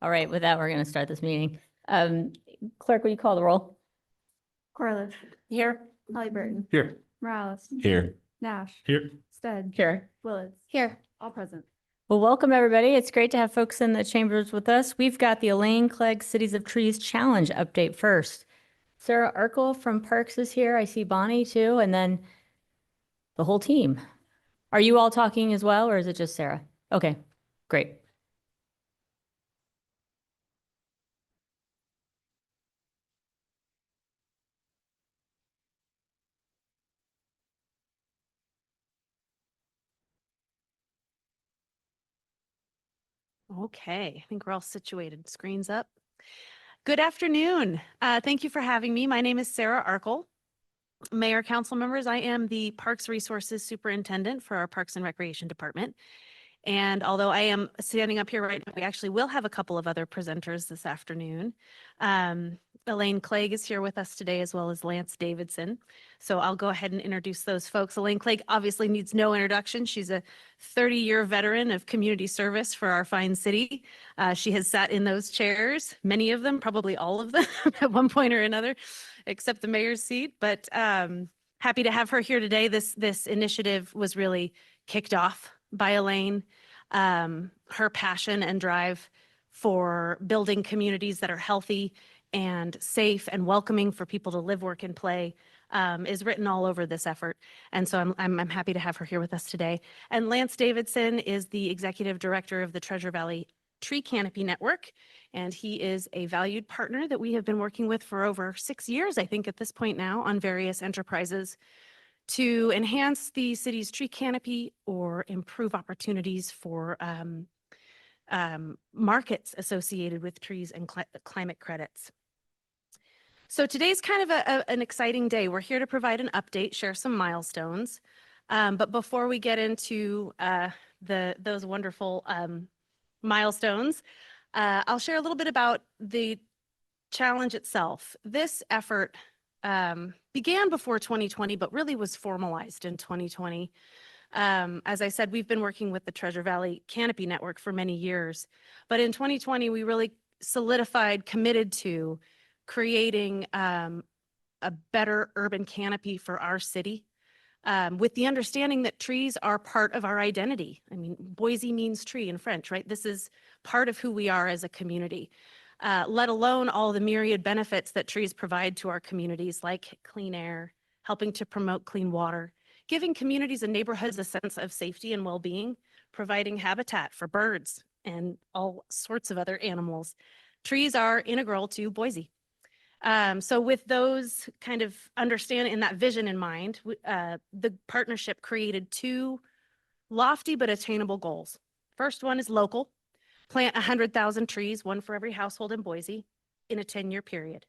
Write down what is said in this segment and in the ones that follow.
All right, with that, we're going to start this meeting. Clerk, will you call the roll? Corliss. Here. Halliburton. Here. Morales. Here. Nash. Here. Stead. Here. Willetts. Here. All present. Well, welcome everybody. It's great to have folks in the chambers with us. We've got the Elaine Clegg Cities of Trees Challenge update first. Sarah Urkel from Parks is here. I see Bonnie too, and then the whole team. Are you all talking as well, or is it just Sarah? Okay, great. Okay, I think we're all situated. Screens up. Good afternoon. Thank you for having me. My name is Sarah Urkel. Mayor, council members, I am the Parks Resources Superintendent for our Parks and Recreation Department. And although I am standing up here right now, we actually will have a couple of other presenters this afternoon. Elaine Clegg is here with us today, as well as Lance Davidson. So I'll go ahead and introduce those folks. Elaine Clegg obviously needs no introduction. She's a 30-year veteran of community service for our fine city. She has sat in those chairs, many of them, probably all of them at one point or another, except the mayor's seat. But happy to have her here today. This initiative was really kicked off by Elaine. Her passion and drive for building communities that are healthy and safe and welcoming for people to live, work, and play is written all over this effort. And so I'm happy to have her here with us today. And Lance Davidson is the executive director of the Treasure Valley Tree Canopy Network. And he is a valued partner that we have been working with for over 6 years, I think at this point now, on various enterprises to enhance the city's tree canopy or improve opportunities for markets associated with trees and climate credits. So today's kind of an exciting day. We're here to provide an update, share some milestones. But before we get into those wonderful milestones, I'll share a little bit about the challenge itself. This effort began before 2020, but really was formalized in 2020. As I said, we've been working with the Treasure Valley Canopy Network for many years, but in 2020, we really solidified, committed to creating a better urban canopy for our city with the understanding that trees are part of our identity. I mean, Boise means tree in French, right? This is part of who we are as a community. Let alone all the myriad benefits that trees provide to our communities, like clean air, helping to promote clean water, giving communities and neighborhoods a sense of safety and well-being, providing habitat for birds and all sorts of other animals. Trees are integral to Boise. So with those kind of understanding and that vision in mind, the partnership created 2 lofty but attainable goals. First one is local. Plant 100,000 trees, 1 for every household in Boise, in a 10-year period.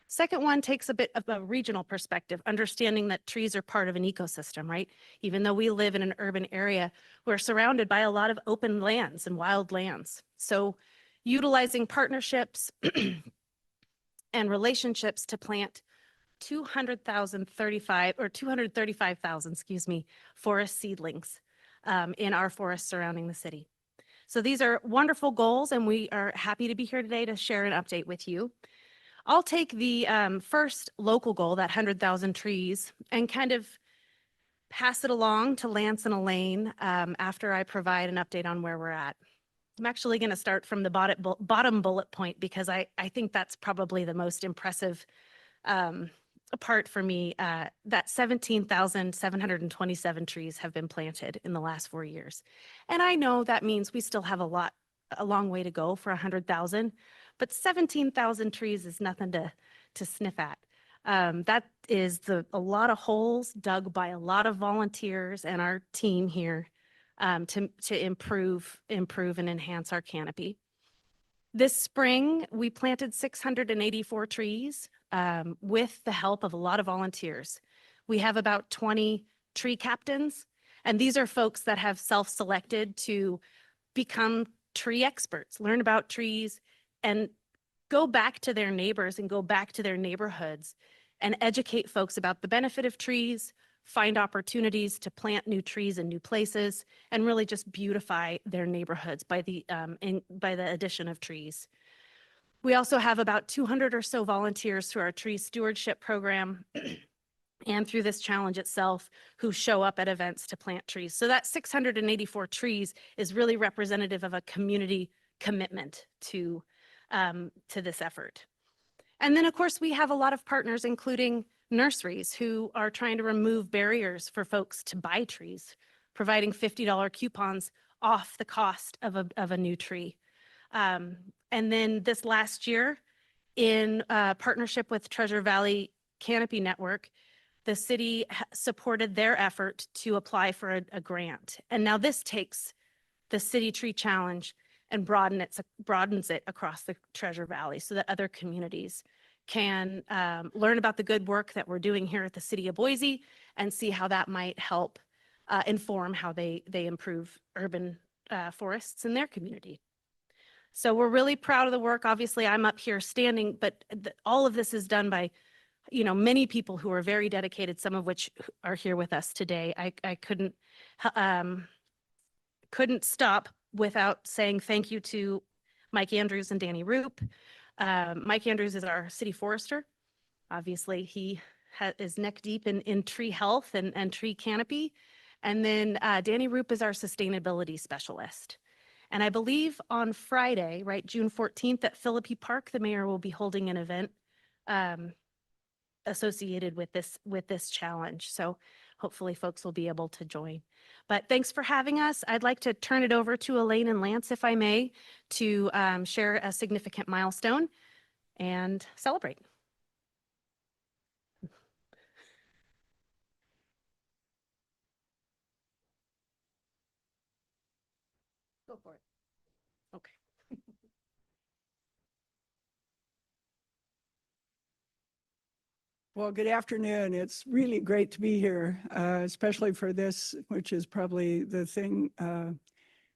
Second one takes a bit of a regional perspective, understanding that trees are part of an ecosystem, right? Even though we live in an urban area, we're surrounded by a lot of open lands and wild lands. So utilizing partnerships and relationships to plant 235,000, excuse me, forest seedlings in our forests surrounding the city. So these are wonderful goals, and we are happy to be here today to share an update with you. I'll take the first local goal, that 100,000 trees, and kind of pass it along to Lance and Elaine after I provide an update on where we're at. I'm actually going to start from the bottom bullet point because I think that's probably the most impressive part for me, that 17,727 trees have been planted in the last 4 years. And I know that means we still have a long way to go for 100,000, but 17,000 trees is nothing to sniff at. That is a lot of holes dug by a lot of volunteers and our team here to improve and enhance our canopy. This spring, we planted 684 trees with the help of a lot of volunteers. We have about 20 tree captains, and these are folks that have self-selected to become tree experts, learn about trees, and go back to their neighbors and go back to their neighborhoods and educate folks about the benefit of trees, find opportunities to plant new trees in new places, and really just beautify their neighborhoods by the addition of trees. We also have about 200 or so volunteers through our tree stewardship program and through this challenge itself who show up at events to plant trees. So that 684 trees is really representative of a community commitment to this effort. And then, of course, we have a lot of partners, including nurseries who are trying to remove barriers for folks to buy trees, providing $50 coupons off the cost of a new tree. And then this last year, in partnership with Treasure Valley Canopy Network, the city supported their effort to apply for a grant. And now this takes the City Tree Challenge and broadens it across the Treasure Valley so that other communities can learn about the good work that we're doing here at the City of Boise and see how that might help inform how they improve urban forests in their community. So we're really proud of the work. Obviously, I'm up here standing, but all of this is done by, you know, many people who are very dedicated, some of which are here with us today. I couldn't stop without saying thank you to Mike Andrews and Danny Roop. Mike Andrews is our city forester. Obviously, he is neck deep in tree health and tree canopy. And then Danny Roop is our sustainability specialist. And I believe on Friday, right, June 14th at Philippi Park, the mayor will be holding an event associated with this challenge. So hopefully folks will be able to join. But thanks for having us. I'd like to turn it over to Elaine and Lance, if I may, to share a significant milestone and celebrate. Go for it. Okay. Well, good afternoon. It's really great to be here, especially for this, which is probably the thing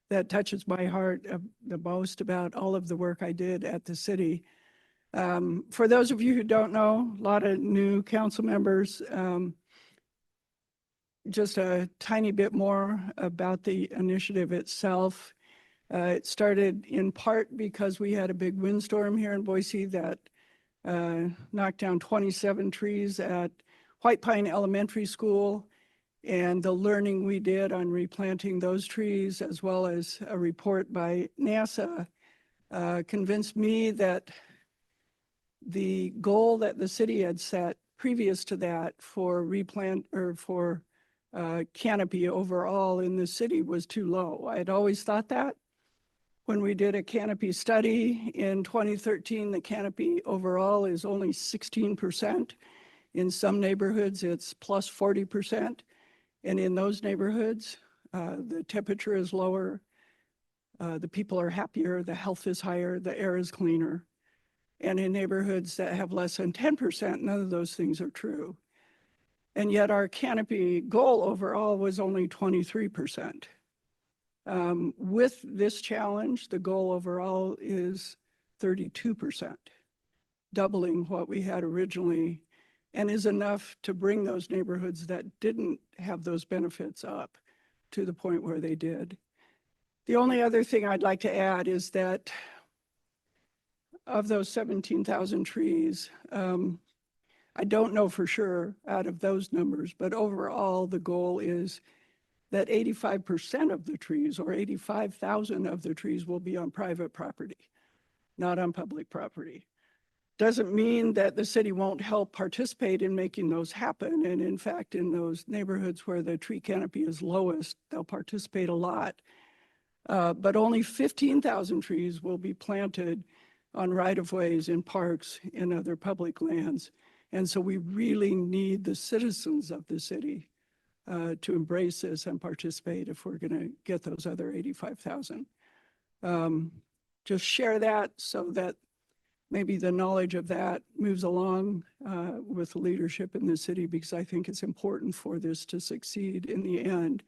that touches my heart the most about all of the work I did at the city. For those of you who don't know, a lot of new council members, just a tiny bit more about the initiative itself. It started in part because we had a big windstorm here in Boise that knocked down 27 trees at White Pine Elementary School, and the learning we did on replanting those trees, as well as a report by NASA, convinced me that the goal that the city had set previous to that for canopy overall in the city was too low. I had always thought that. When we did a canopy study in 2013, the canopy overall is only 16%. In some neighborhoods, it's plus 40%. And in those neighborhoods, the temperature is lower, the people are happier, the health is higher, the air is cleaner. And in neighborhoods that have less than 10%, none of those things are true. And yet our canopy goal overall was only 23%. With this challenge, the goal overall is 32%, doubling what we had originally, and is enough to bring those neighborhoods that didn't have those benefits up to the point where they did. The only other thing I'd like to add is that of those 17,000 trees, I don't know for sure out of those numbers, but overall the goal is that 85% of the trees, or 85,000 of the trees, will be on private property, not on public property. Doesn't mean that the city won't help participate in making those happen. And in fact, in those neighborhoods where the tree canopy is lowest, they'll participate a lot. But only 15,000 trees will be planted on right-of-ways, in parks, in other public lands. And so we really need the citizens of the city to embrace this and participate if we're going to get those other 85,000. Just share that so that maybe the knowledge of that moves along with leadership in the city, because I think it's important for this to succeed in the end.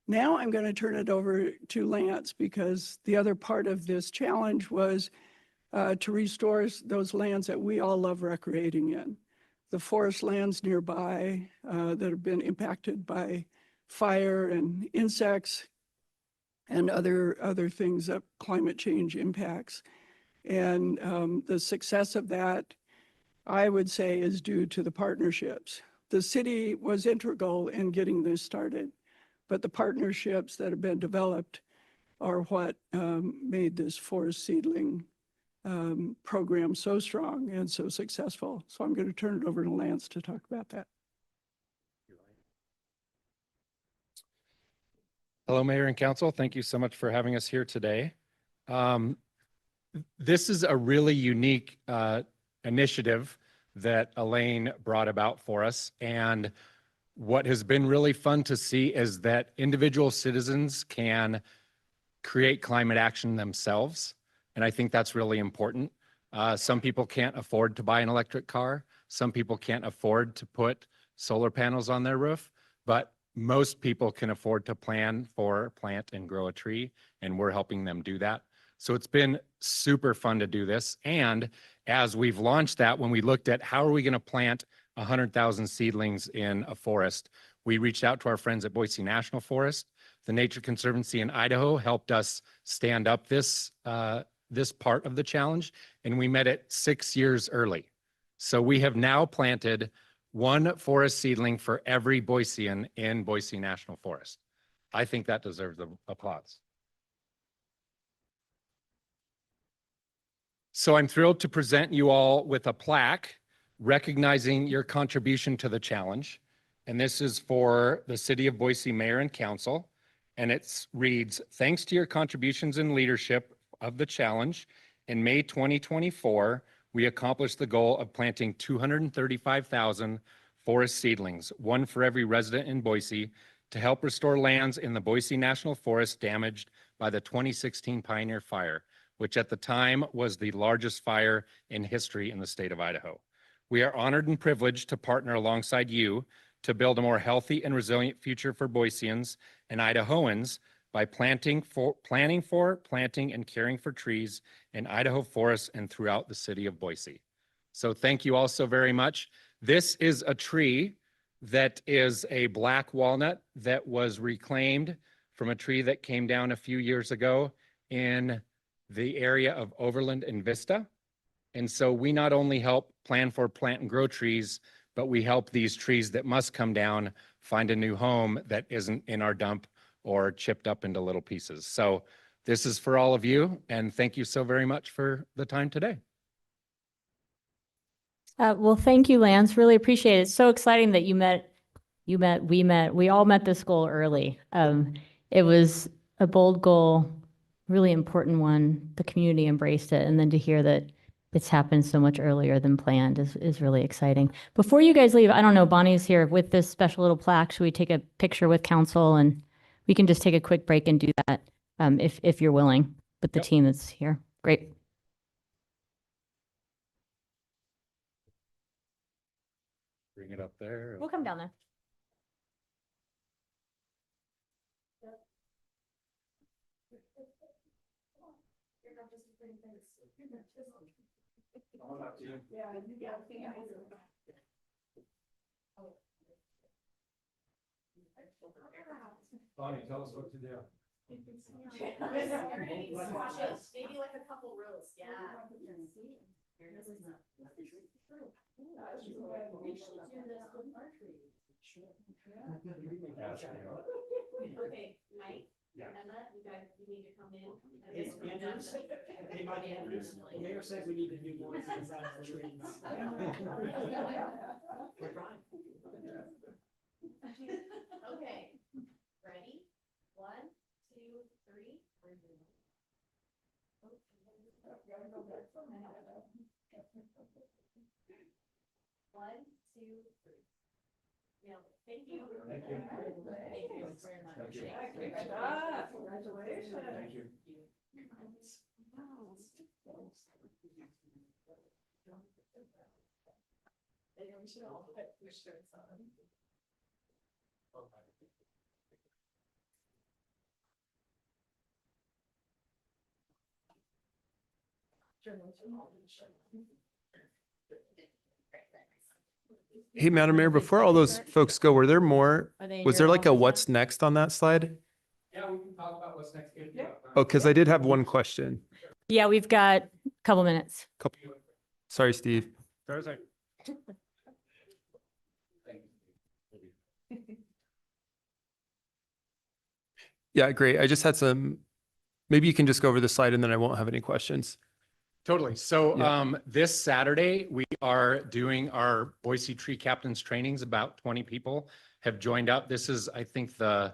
Now I'm going to turn it over to Lance, because the other part of this challenge was to restore those lands that we all love recreating in. The forest lands nearby that have been impacted by fire and insects and other things that climate change impacts. And the success of that, I would say, is due to the partnerships. The city was integral in getting this started, but the partnerships that have been developed are what made this forest seedling program so strong and so successful. So I'm going to turn it over to Lance to talk about that. Hello, Mayor and Council. Thank you so much for having us here today. This is a really unique initiative that Elaine brought about for us. And what has been really fun to see is that individual citizens can create climate action themselves. And I think that's really important. Some people can't afford to buy an electric car. Some people can't afford to put solar panels on their roof, but most people can afford to plant and grow a tree, and we're helping them do that. So it's been super fun to do this. And as we've launched that, when we looked at how are we going to plant 100,000 seedlings in a forest, we reached out to our friends at Boise National Forest. The Nature Conservancy in Idaho helped us stand up this part of the challenge, and we met it 6 years early. So we have now planted one forest seedling for every Boisean in Boise National Forest. I think that deserves applause. So I'm thrilled to present you all with a plaque recognizing your contribution to the challenge. And this is for the City of Boise Mayor and Council. And it reads, thanks to your contributions and leadership of the challenge, in May 2024, we accomplished the goal of planting 235,000 forest seedlings, one for every resident in Boise, to help restore lands in the Boise National Forest damaged by the 2016 Pioneer Fire, which at the time was the largest fire in history in the state of Idaho. We are honored and privileged to partner alongside you to build a more healthy and resilient future for Boiseans and Idahoans by planting, and caring for trees in Idaho forests and throughout the city of Boise. So thank you all so very much. This is a tree that is a black walnut that was reclaimed from a tree that came down a few years ago in the area of Overland and Vista. And so we not only help plan for, plant, and grow trees, but we help these trees that must come down find a new home that isn't in our dump or chipped up into little pieces. So this is for all of you, and thank you so very much for the time today. Well, thank you, Lance. Really appreciate it. It's so exciting that we all met this goal early. It was a bold goal, really important one. The community embraced it. And then to hear that it's happened so much earlier than planned is really exciting. Before you guys leave, I don't know, Bonnie's here with this special little plaque. Should we take a picture with council, and we can just take a quick break and do that if you're willing with the team that's here. Great. Bring it up there. We'll come down there. Bonnie, tell us what to do. Maybe like a couple rows, yeah. Okay, Mike, Emma, you need to come in. The mayor says we need to do more things out of the trees. We're trying. Okay, ready? 1, 2, 3. One, two, three. Yeah, thank you. Thank you. Thank you very much. Thank you. Good job. Congratulations. Thank you. Hey, Madam Mayor, before all those folks go, were there more? Are they in Was your there like a office now? what's next on that slide? Yeah, we can talk about what's next. Oh, because I did have one question. Yeah, we've got couple minutes. Sorry, Steve. Yeah, great. I just had maybe you can just go over the slide and then I won't have any questions. Totally. So Yeah. this Saturday, we are doing our Boise Tree Captains trainings. About 20 people have joined up. This is, I think, the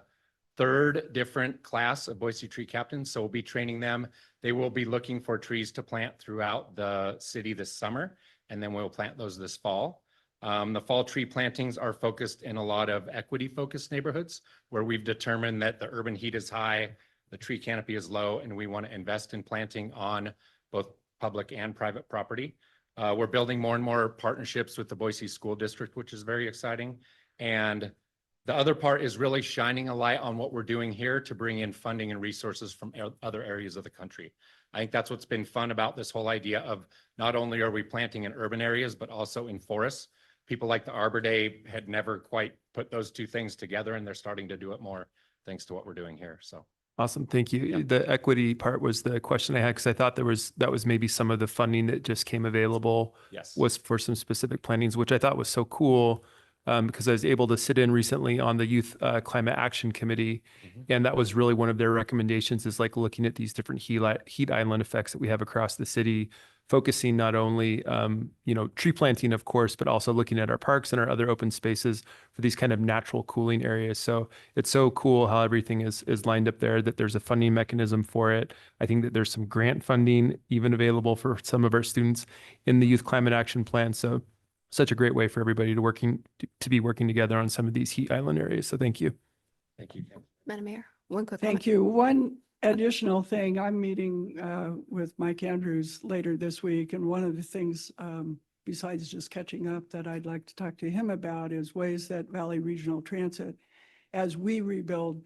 third different class of Boise Tree Captains. So we'll be training them. They will be looking for trees to plant throughout the city this summer, and then we'll plant those this fall. The fall tree plantings are focused in a lot of equity-focused neighborhoods where we've determined that the urban heat is high, the tree canopy is low, and we want to invest in planting on both public and private property. We're building more and more partnerships with the Boise School District, which is very exciting. And the other part is really shining a light on what we're doing here to bring in funding and resources from other areas of the country. I think that's what's been fun about this whole idea of not only are we planting in urban areas, but also in forests. People like the Arbor Day had never quite put those two things together, and they're starting to do it more thanks to what we're doing here. So. Awesome. Thank you. Yeah. The equity part was the question I had because I thought that was maybe some of the funding that just came available Yes. was for some specific plantings, which I thought was so cool because I was able to sit in recently on the Youth Climate Action Committee. And that was really one of their recommendations is like looking at these different heat island effects that we have across the city, focusing not only, tree planting, of course, but also looking at our parks and our other open spaces for these kind of natural cooling areas. So it's so cool how everything is lined up there, that there's a funding mechanism for it. I think that there's some grant funding even available for some of our students in the Youth Climate Action Plan. So such a great way for everybody to be working together on some of these heat island areas. So thank you. Thank you, Kim. Madam Mayor, one quick Thank comment. you. One additional thing, I'm meeting with Mike Andrews later this week, and one of the things besides just catching up that I'd like to talk to him about is ways that Valley Regional Transit, as we rebuild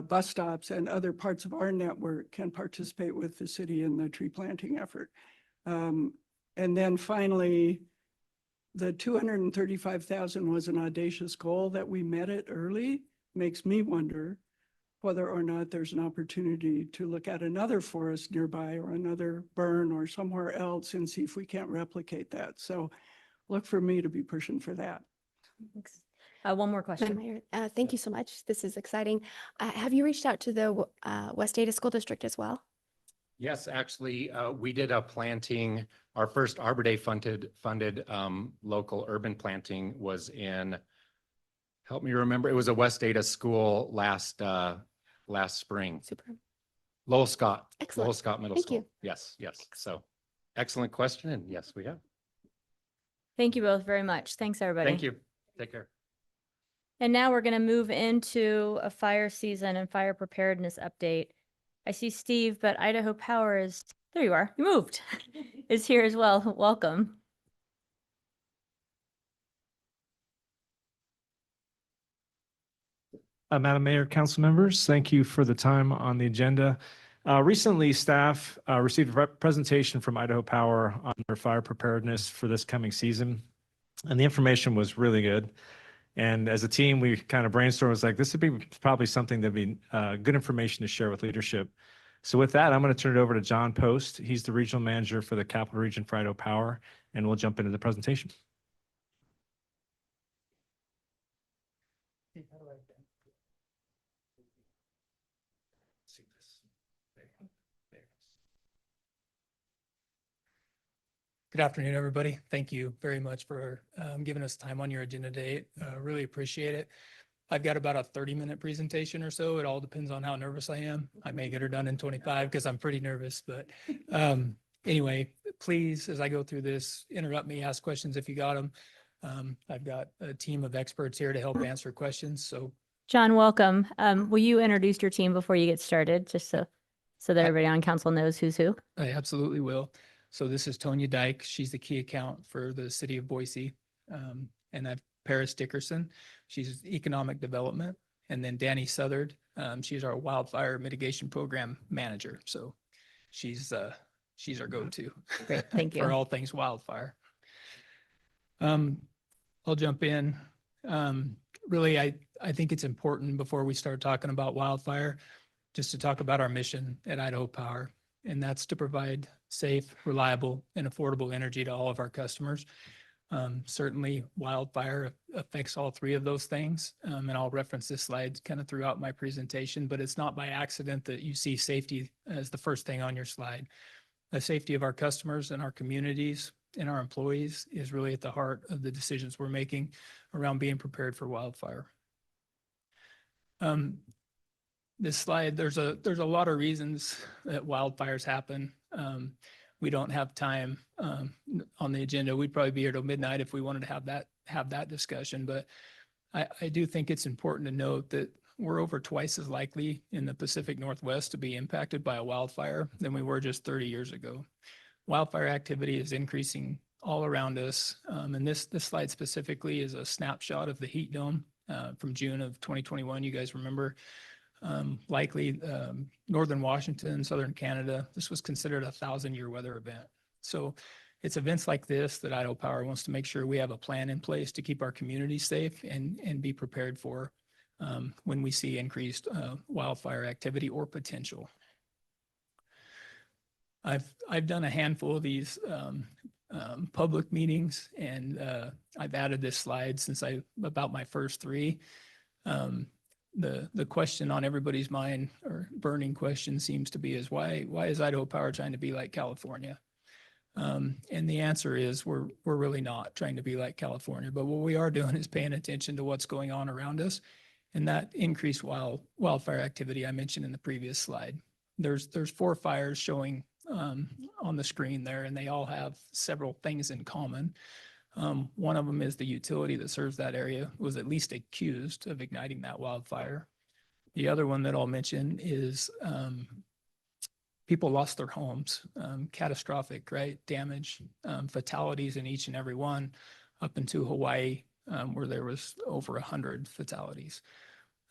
bus stops and other parts of our network, can participate with the city in the tree planting effort. And then finally, the 235,000 was an audacious goal that we met it early. Makes me wonder whether or not there's an opportunity to look at another forest nearby or another burn or somewhere else and see if we can't replicate that. So look for me to be pushing for that. Thanks. One more Madam question. Mayor, thank you so much. This is exciting. Have you reached out to the West Ada School District as well? Yes, actually, we did a planting. Our first Arbor Day funded local urban planting was in, help me remember, it was a West Ada school last spring. Super. Lowell Scott. Excellent. Lowell Scott Middle Thank School. you. Yes, yes. So excellent question. And yes, we have. Thank you both very much. Thanks, everybody. Thank you. Take care. And now we're going to move into a fire season and fire preparedness update. I see Steve, but Idaho Power is, there you are, you moved, is here as well. Welcome. Madam Mayor, council members, thank you for the time on the agenda. Recently, staff received a presentation from Idaho Power on their fire preparedness for this coming season, and the information was really good. And as a team, we kind of brainstormed, was like, this would be probably something that'd be good information to share with leadership. So with that, I'm going to turn it over to John Post. He's the regional manager for the Capital Region for Idaho Power, and we'll jump into the presentation. Good afternoon, everybody. Thank you very much for giving us time on your agenda today. Really appreciate it. I've got about a 30-minute presentation or so. It all depends on how nervous I am. I may get her done in 25 because I'm pretty nervous. But anyway, please, as I go through this, interrupt me, ask questions if you got them. I've got a team of experts here to help answer questions. So John, welcome. Will you introduce your team before you get started, just so that everybody on council knows who's who? I absolutely will. So this is Tonya Dyke. She's the key account for the city of Boise. And I've Paris Dickerson. She's economic development. And then Danny Southard. She's our wildfire mitigation program manager. So she's our go-to. Great, thank you. For all things wildfire. I'll jump in. Really, I think it's important before we start talking about wildfire, just to talk about our mission at Idaho Power. And that's to provide safe, reliable, and affordable energy to all of our customers. Certainly wildfire affects all three of those things. And I'll reference this slide kind of throughout my presentation, but it's not by accident that you see safety as the first thing on your slide. The safety of our customers and our communities and our employees is really at the heart of the decisions we're making around being prepared for wildfire. This slide, there's a lot of reasons that wildfires happen. We don't have time on the agenda. We'd probably be here till midnight if we wanted to have that discussion. But I do think it's important to note that we're over twice as likely in the Pacific Northwest to be impacted by a wildfire than we were just 30 years ago. Wildfire activity is increasing all around us. And this slide specifically is a snapshot of the heat dome from June of 2021. You guys remember likely northern Washington, southern Canada. This was considered a 1,000-year weather event. So it's events like this that Idaho Power wants to make sure we have a plan in place to keep our community safe and be prepared for when we see increased wildfire activity or potential. I've done a handful of these public meetings, and I've added this slide since about my first three. The question on everybody's mind, or burning question, seems to be is why is Idaho Power trying to be like California? And the answer is we're really not trying to be like California, but what we are doing is paying attention to what's going on around us, and that increased wildfire activity I mentioned in the previous slide. There's 4 fires showing on the screen there, and they all have several things in common. One of them is the utility that serves that area was at least accused of igniting that wildfire. The other one that I'll mention is people lost their homes, catastrophic, right? Damage, fatalities in each and every one, up into Hawaii, where there was over 100 fatalities.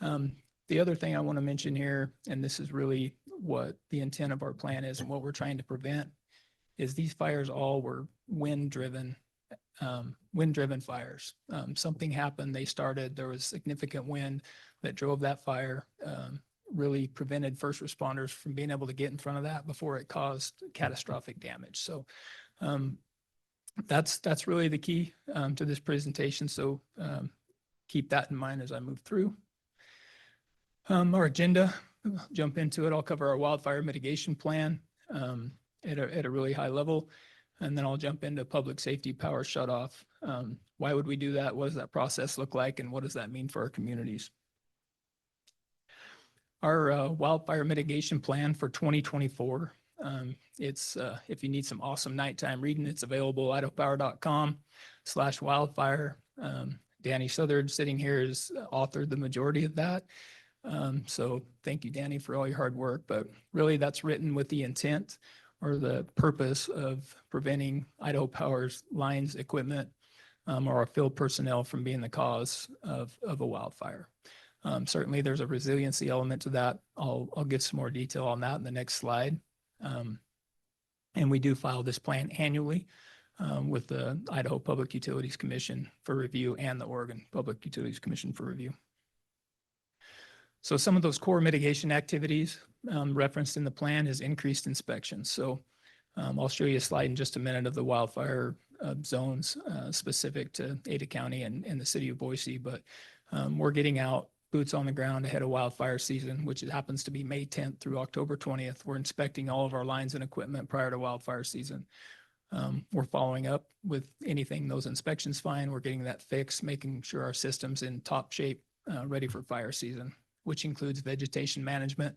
The other thing I want to mention here, and this is really what the intent of our plan is and what we're trying to prevent, is these fires all were wind-driven fires. Something happened, they started, there was significant wind that drove that fire, really prevented first responders from being able to get in front of that before it caused catastrophic damage. So that's really the key to this presentation. So keep that in mind as I move through. Our agenda, jump into it. I'll cover our wildfire mitigation plan at a really high level. And then I'll jump into public safety power shutoff. Why would we do that? What does that process look like? And what does that mean for our communities? Our wildfire mitigation plan for 2024. It's if you need some awesome nighttime reading, it's available idahopower.com/wildfire. Danny Southard sitting here has authored the majority of that. So thank you, Danny, for all your hard work. But really that's written with the intent or the purpose of preventing Idaho Power's lines, equipment, or our field personnel from being the cause of a wildfire. Certainly there's a resiliency element to that. I'll give some more detail on that in the next slide. And we do file this plan annually with the Idaho Public Utilities Commission for review and the Oregon Public Utilities Commission for review. So some of those core mitigation activities referenced in the plan is increased inspections. So I'll show you a slide in just a minute of the wildfire zones specific to Ada County and the city of Boise, but we're getting out boots on the ground ahead of wildfire season, which happens to be May 10th through October 20th. We're inspecting all of our lines and equipment prior to wildfire season. We're following up with anything those inspections find. We're getting that fixed, making sure our system's in top shape, ready for fire season, which includes vegetation management.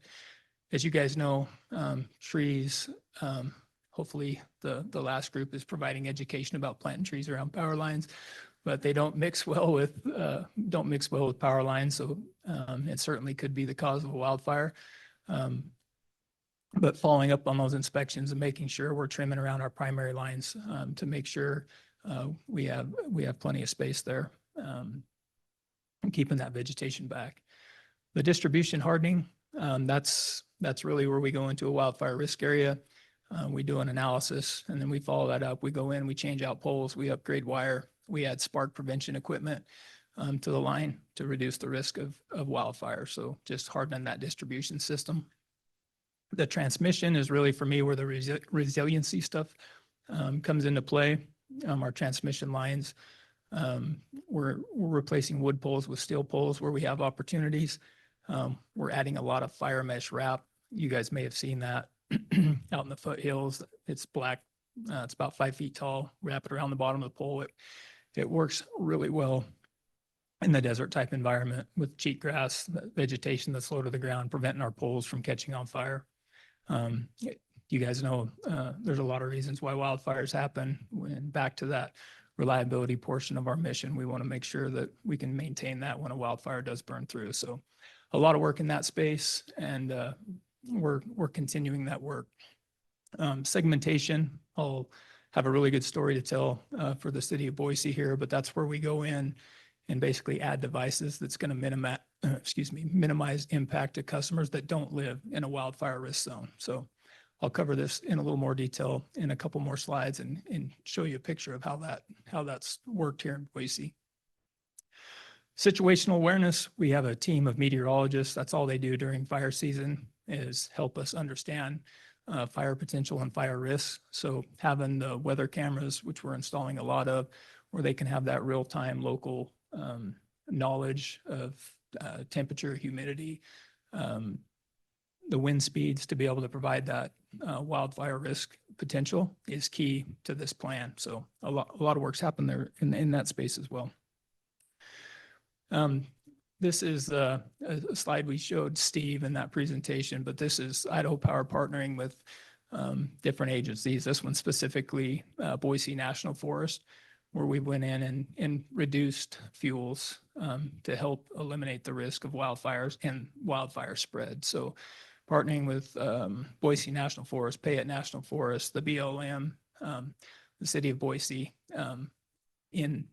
As you guys know, trees, hopefully the last group is providing education about planting trees around power lines, but they don't mix well with power lines. So it certainly could be the cause of a wildfire. But following up on those inspections and making sure we're trimming around our primary lines to make sure we have plenty of space there and keeping that vegetation back. The distribution hardening, that's really where we go into a wildfire risk area. We do an analysis and then we follow that up. We go in, we change out poles, we upgrade wire, we add spark prevention equipment to the line to reduce the risk of wildfire. So just hardening that distribution system. The transmission is really for me where the resiliency stuff comes into play. Our transmission lines, we're replacing wood poles with steel poles where we have opportunities. We're adding a lot of fire mesh wrap. You guys may have seen that out in the foothills. It's black. It's about 5 feet tall. Wrap it around the bottom of the pole. It works really well in the desert type environment with cheatgrass, vegetation that's low to the ground, preventing our poles from catching on fire. You guys know there's a lot of reasons why wildfires happen. And back to that reliability portion of our mission, we want to make sure that we can maintain that when a wildfire does burn through. So a lot of work in that space, and we're continuing that work. Segmentation, I'll have a really good story to tell for the city of Boise here, but that's where we go in and basically add devices that's going to minimize impact to customers that don't live in a wildfire risk zone. So I'll cover this in a little more detail in a couple more slides and show you a picture of how that's worked here in Boise. Situational awareness, we have a team of meteorologists. That's all they do during fire season is help us understand fire potential and fire risks. So having the weather cameras, which we're installing a lot of, where they can have that real-time local knowledge of temperature, humidity, the wind speeds to be able to provide that wildfire risk potential is key to this plan. So a lot of work's happened there in that space as well. This is a slide we showed Steve in that presentation, but this is Idaho Power partnering with different agencies. This one specifically, Boise National Forest, where we went in and reduced fuels to help eliminate the risk of wildfires and wildfire spread. So partnering with Boise National Forest, Payette National Forest, the BLM, the city of Boise, in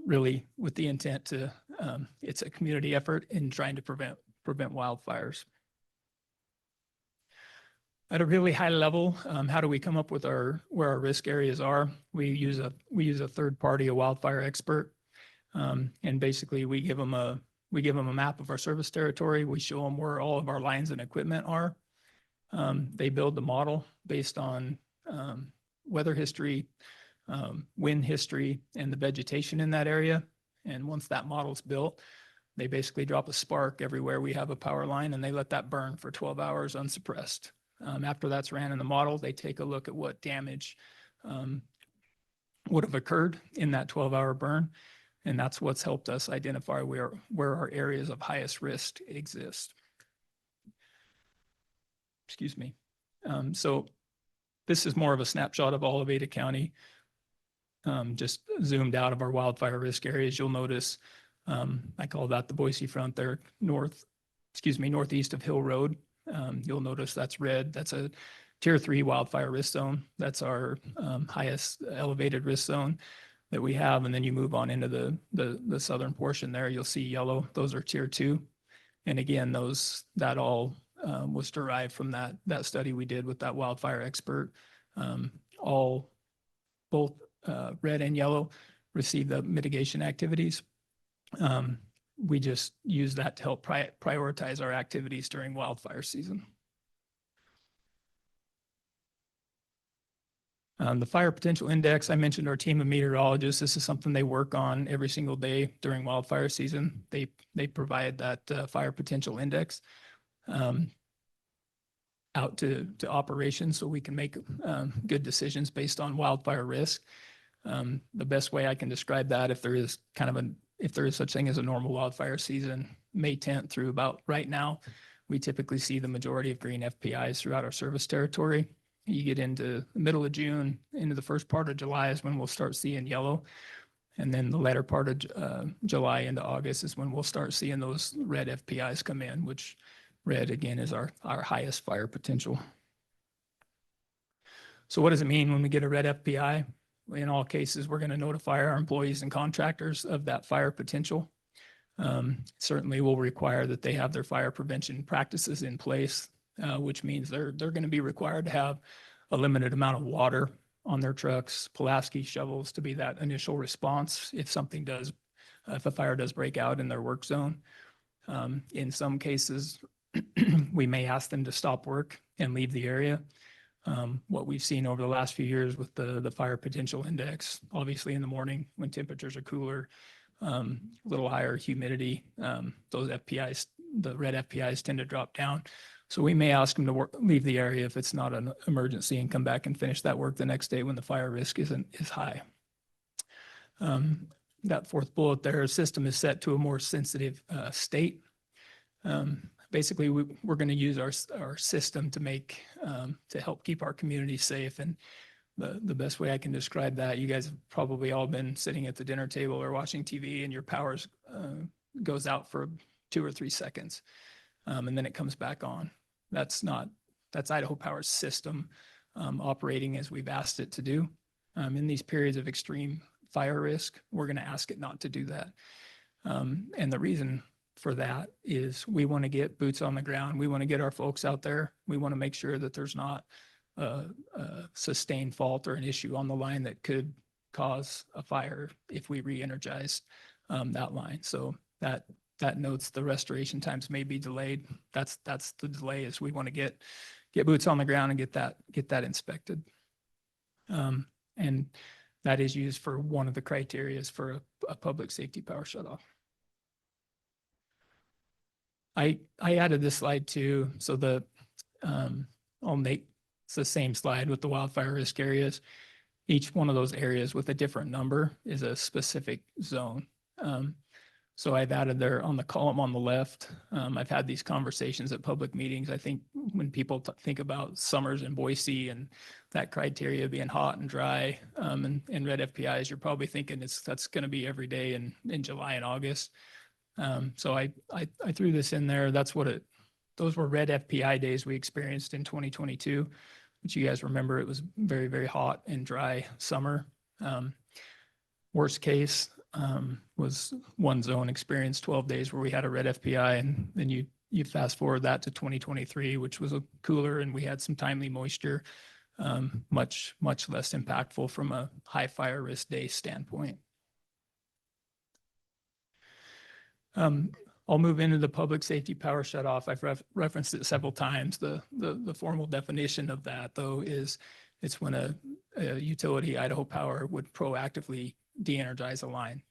really with the intent to, it's a community effort in trying to prevent wildfires. At a really high level, how do we come up with where our risk areas are? We use a third party, a wildfire expert, and basically we give them a map of our service territory. We show them where all of our lines and equipment are. They build the model based on weather history, wind history, and the vegetation in that area. And once that model's built, they basically drop a spark everywhere we have a power line, and they let that burn for 12 hours unsuppressed. After that's ran in the model, they take a look at what damage would have occurred in that 12-hour burn. And that's what's helped us identify where our areas of highest risk exist. Excuse me. So this is more of a snapshot of all of Ada County. Just zoomed out of our wildfire risk areas. You'll notice, I call that the Boise front there, northeast of Hill Road. You'll notice that's red. That's a tier 3 wildfire risk zone. That's our highest elevated risk zone that we have. And then you move on into the southern portion there, you'll see yellow. Those are tier 2. And again, that all was derived from that study we did with that wildfire expert. Both red and yellow receive the mitigation activities. We just use that to help prioritize our activities during wildfire season. The fire potential index, I mentioned our team of meteorologists. This is something they work on every single day during wildfire season. They provide that fire potential index out to operations so we can make good decisions based on wildfire risk. The best way I can describe that, if there is such thing as a normal wildfire season, May 10th through about right now, we typically see the majority of green FPIs throughout our service territory. You get into the middle of June, into the first part of July is when we'll start seeing yellow. And then the latter part of July into August is when we'll start seeing those red FPIs come in, which red again is our highest fire potential. So what does it mean when we get a red FPI? In all cases, we're going to notify our employees and contractors of that fire potential. Certainly will require that they have their fire prevention practices in place, which means they're going to be required to have a limited amount of water on their trucks, Pulaski shovels to be that initial response if a fire does break out in their work zone. In some cases, we may ask them to stop work and leave the area. What we've seen over the last few years with the fire potential index, obviously in the morning when temperatures are cooler, a little higher humidity, those FPIs, the red FPIs tend to drop down. So we may ask them to leave the area if it's not an emergency and come back and finish that work the next day when the fire risk is high. That fourth bullet there, system is set to a more sensitive state. Basically, we're going to use our system to help keep our community safe. And the best way I can describe that, you guys have probably all been sitting at the dinner table or watching TV and your power goes out for 2 or 3 seconds, and then it comes back on. That's Idaho Power's system operating as we've asked it to do. In these periods of extreme fire risk, we're going to ask it not to do that. And the reason for that is we want to get boots on the ground. We want to get our folks out there. We want to make sure that there's not a sustained fault or an issue on the line that could cause a fire if we re-energize that line. So that notes the restoration times may be delayed. That's the delay, is we want to get boots on the ground and get that inspected. And that is used for one of the criterias for a public safety power shutoff. I added this slide too. So it's the same slide with the wildfire risk areas. Each one of those areas with a different number is a specific zone. So I've added there on the column on the left. I've had these conversations at public meetings. I think when people think about summers in Boise and that criteria being hot and dry, and red FPIs, you're probably thinking that's going to be every day in July and August. So I threw this in there. Those were red FPI days we experienced in 2022, which you guys remember, it was very, very hot and dry summer. Worst case was one zone experienced 12 days where we had a red FPI, and then you fast forward that to 2023, which was a cooler and we had some timely moisture, much less impactful from a high fire risk day standpoint. I'll move into the public safety power shutoff. I've referenced it several times. The formal definition of that, though, is it's when a utility, Idaho Power, would proactively de-energize a line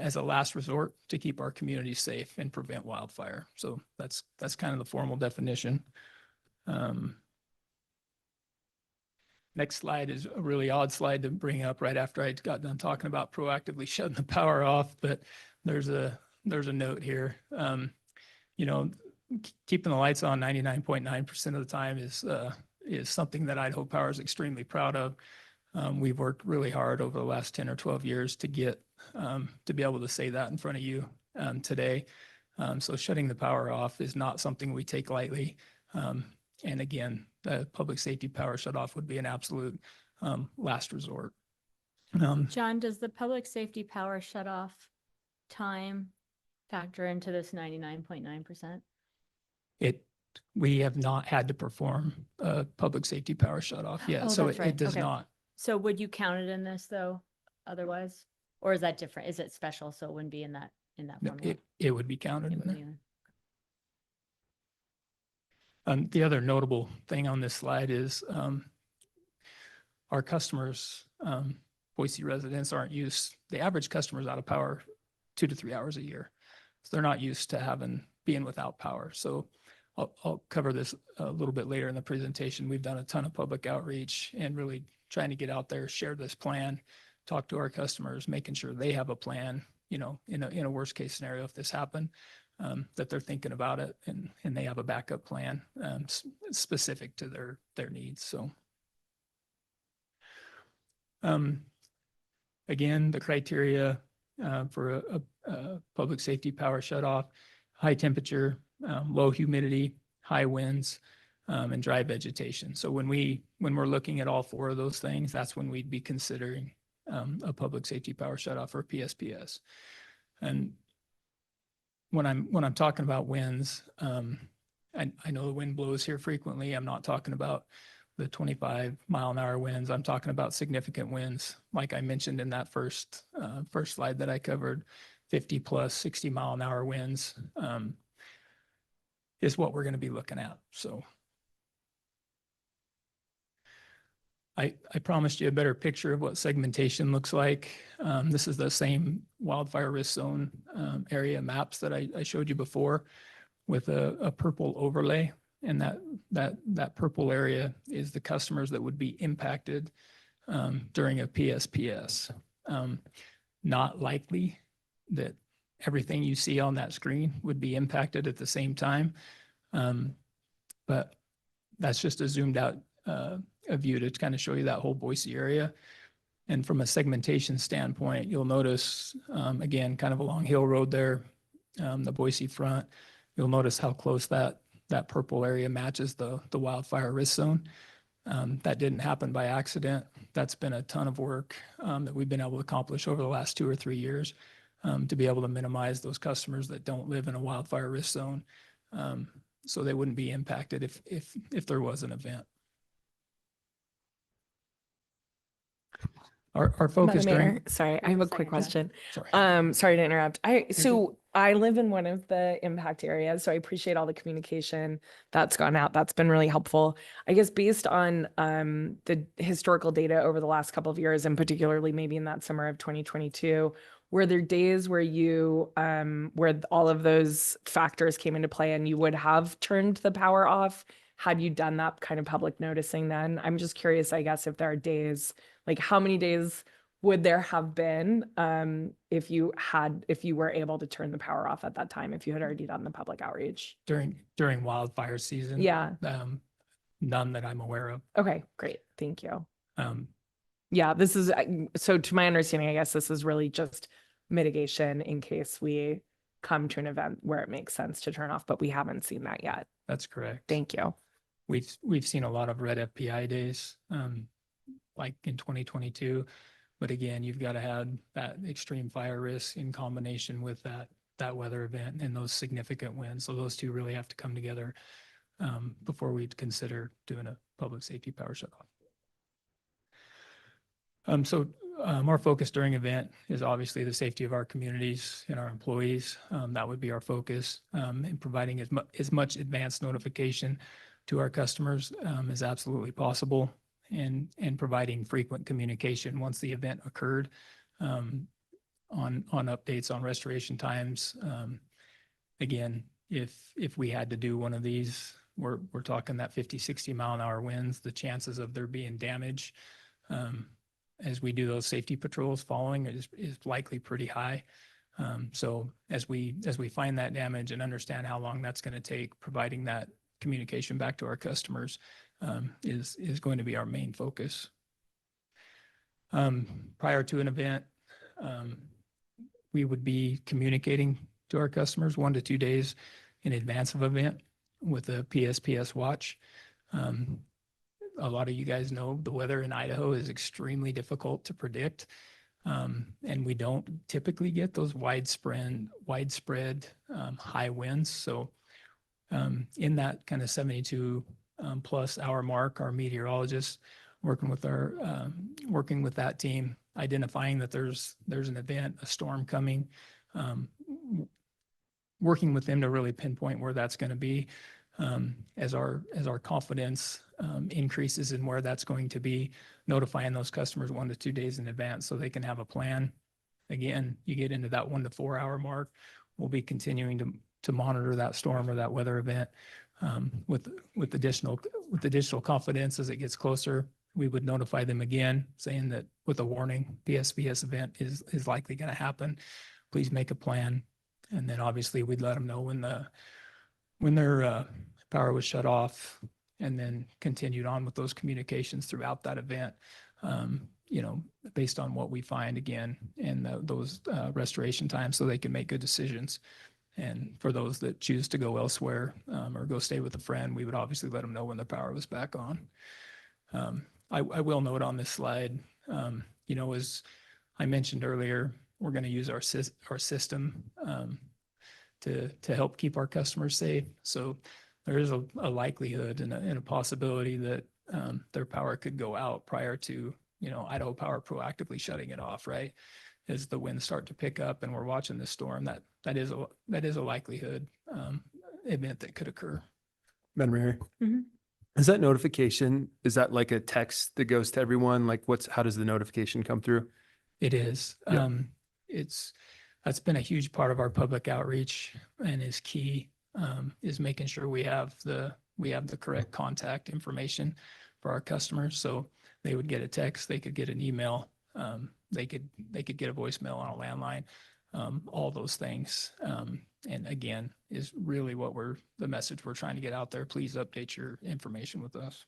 as a last resort to keep our community safe and prevent wildfire. So that's kind of the formal definition. Next slide is a really odd slide to bring up right after I got done talking about proactively shutting the power off, but there's a note here. Keeping the lights on 99.9% of the time is something that Idaho Power is extremely proud of. We've worked really hard over the last 10 or 12 years to get to be able to say that in front of you today. So shutting the power off is not something we take lightly. And again, the public safety power shutoff would be an absolute last resort. John, does the public safety power shutoff time factor into this 99.9%? We have not had to perform a public safety power shutoff yet, Oh, so that's right. it does Okay. not. So would you count it in this though, otherwise? Or is that different? Is it special? So it wouldn't be in that No, formula? it would be counted It in would there. be in The other notable thing on this slide is our customers, Boise residents, aren't used. The average customer is out of power 2 to 3 hours a year. So they're not used to being without power. So I'll cover this a little bit later in the presentation. We've done a ton of public outreach and really trying to get out there, share this plan, talk to our customers, making sure they have a plan, in a worst case scenario, if this happened, that they're thinking about it and they have a backup plan specific to their needs. So again, the criteria for a public safety power shutoff: high temperature, low humidity, high winds, and dry vegetation. So when we're looking at all 4 of those things, that's when we'd be considering a public safety power shutoff or PSPS. And when I'm talking about winds, I know the wind blows here frequently. I'm not talking about the 25-mile-an-hour winds. I'm talking about significant winds, like I mentioned in that first slide that I covered, 50 plus 60-mile-an-hour winds. is what we're going to be looking at. So I promised you a better picture of what segmentation looks like. This is the same wildfire risk zone area maps that I showed you before with a purple overlay. And that purple area is the customers that would be impacted during a PSPS. Not likely that everything you see on that screen would be impacted at the same time. But that's just a zoomed out a view to kind of show you that whole Boise area. And from a segmentation standpoint, you'll notice, again, kind of along Hill Road there, the Boise front, you'll notice how close that purple area matches the wildfire risk zone. That didn't happen by accident. That's been a ton of work that we've been able to accomplish over the last 2 or 3 years to be able to minimize those customers that don't live in a wildfire risk zone, so they wouldn't be impacted if there was an event. Our focus Madam Mayor, during, sorry, I have a quick question. sorry. Sorry to interrupt. good. So I live in one of the impact areas, so I appreciate all the communication that's gone out. That's been really helpful. I guess based on the historical data over the last couple of years, and particularly maybe in that summer of 2022, were there days where you where all of those factors came into play and you would have turned the power off? Had you done that kind of public noticing then? I'm just curious, I guess, if there are days, like how many days would there have been if you were able to turn the power off at that time, if you had already done the public outreach? During wildfire season? Yeah. None that I'm aware of. Okay, great. Thank you. Um, Yeah, this is, so to my understanding, I guess this is really just mitigation in case we come to an event where it makes sense to turn off, but we haven't seen that yet. That's correct. Thank you. We've seen a lot of red FPI days, like in 2022. But again, you've got to have that extreme fire risk in combination with that weather event and those significant winds. So those two really have to come together before we'd consider doing a public safety power shutoff. Our focus during event is obviously the safety of our communities and our employees. That would be our focus, and providing as much advanced notification to our customers as absolutely possible, and providing frequent communication once the event occurred on updates on restoration times. Again, if we had to do one of these, we're talking that 50, 60 mile an hour winds, the chances of there being damage as we do those safety patrols following is likely pretty high. So as we find that damage and understand how long that's going to take, providing that communication back to our customers is going to be our main focus. Prior to an event, we would be communicating to our customers 1 to 2 days in advance of event with a PSPS watch. A lot of you guys know the weather in Idaho is extremely difficult to predict. And we don't typically get those widespread high winds. So in that kind of 72 plus hour mark, our meteorologists working with that team, identifying that there's an event, a storm coming, working with them to really pinpoint where that's going to be. As our confidence increases in where that's going to be, notifying those customers 1 to 2 days in advance so they can have a plan. Again, you get into that 1 to 4 hour mark, we'll be continuing to monitor that storm or that weather event with additional confidence. As it gets closer, we would notify them again, saying that with a warning, PSPS event is likely going to happen. Please make a plan. And then obviously we'd let them know when their power was shut off, and then continued on with those communications throughout that event, based on what we find again and those restoration times, so they can make good decisions. And for those that choose to go elsewhere or go stay with a friend, we would obviously let them know when the power was back on. I will note on this slide, as I mentioned earlier, we're going to use our system to help keep our customers safe. So there is a likelihood and a possibility that their power could go out prior to, Idaho Power proactively shutting it off, right? As the winds start to pick up and we're watching this storm, that is a likelihood. event that could occur. Madam Mayor, Mhm. is that notification, is that like a text that goes to everyone? Like how does the notification come through? It is. Yeah. That's been a huge part of our public outreach and is key, is making sure we have the correct contact information for our customers. So they would get a text, they could get an email, they could get a voicemail on a landline, all those things. And again, is really the message we're trying to get out there. Please update your information with us.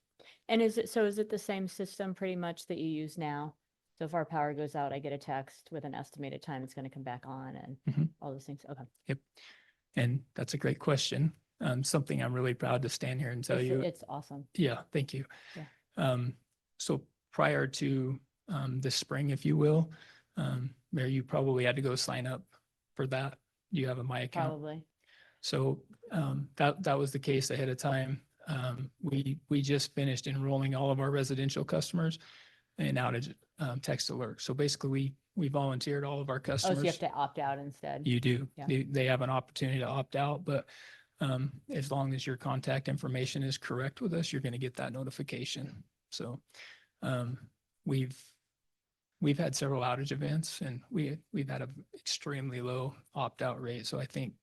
And is it the same system pretty much that you use now? So if our power goes out, I get a text with an estimated time it's going to come back on and Mhm. all those things. Okay. Yep. And that's a great question. Something I'm really proud to stand here and tell you. It's awesome. Yeah, thank you. Yeah. So prior to this spring, if you will, Mayor, you probably had to go sign up for that. You have a My Account. Probably. So that was the case ahead of time. We just finished enrolling all of our residential customers in outage text alert. So basically, we volunteered all of our Oh, customers. so you have to opt out instead. You do. Yeah. They have an opportunity to opt out, but as long as your contact information is correct with us, you're going to get that notification. So we've had several outage events, and we've had an extremely low opt-out rate. So I think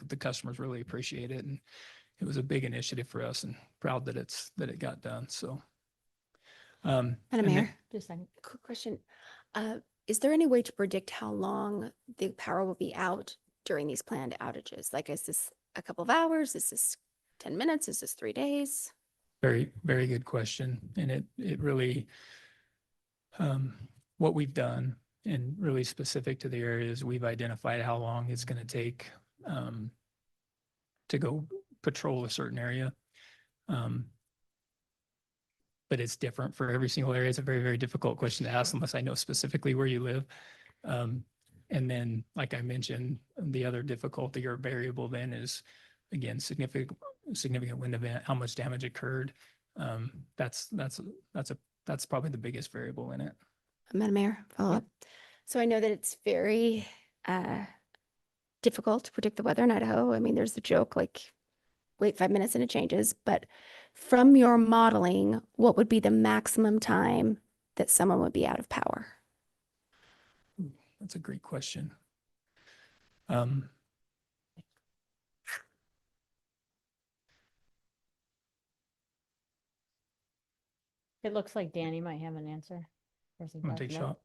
the customers really appreciate it, and it was a big initiative for us, and proud that it got done. So. Madam and then- Mayor, Just a second. quick question. Is there any way to predict how long the power will be out during these planned outages? Like, is this a couple of hours? Is this 10 minutes? Is this 3 days? Very, very good question. And it really, what we've done, and really specific to the areas, we've identified how long it's going to take to go patrol a certain area. But it's different for every single area. It's a very, very difficult question to ask unless I know specifically where you live. And then, like I mentioned, the other difficulty or variable then is, again, significant wind event, how much damage occurred. That's probably the biggest variable in it. Madam Mayor, follow up. So I know that it's very difficult to predict the weather in Idaho. I mean, there's the joke, like, wait 5 minutes and it changes. But from your modeling, what would be the maximum time that someone would be out of power? That's a great question. It looks like Danny might have an answer. Or is he I'm gonna take a backing up? shot.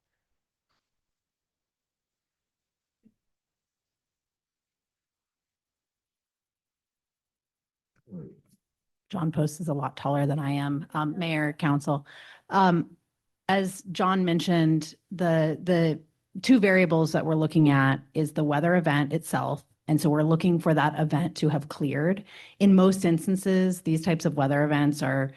John Post is a lot taller than I am, Mayor, Council. As John mentioned, the two variables that we're looking at is the weather event itself. And so we're looking for that event to have cleared. In most instances, these types of weather events are,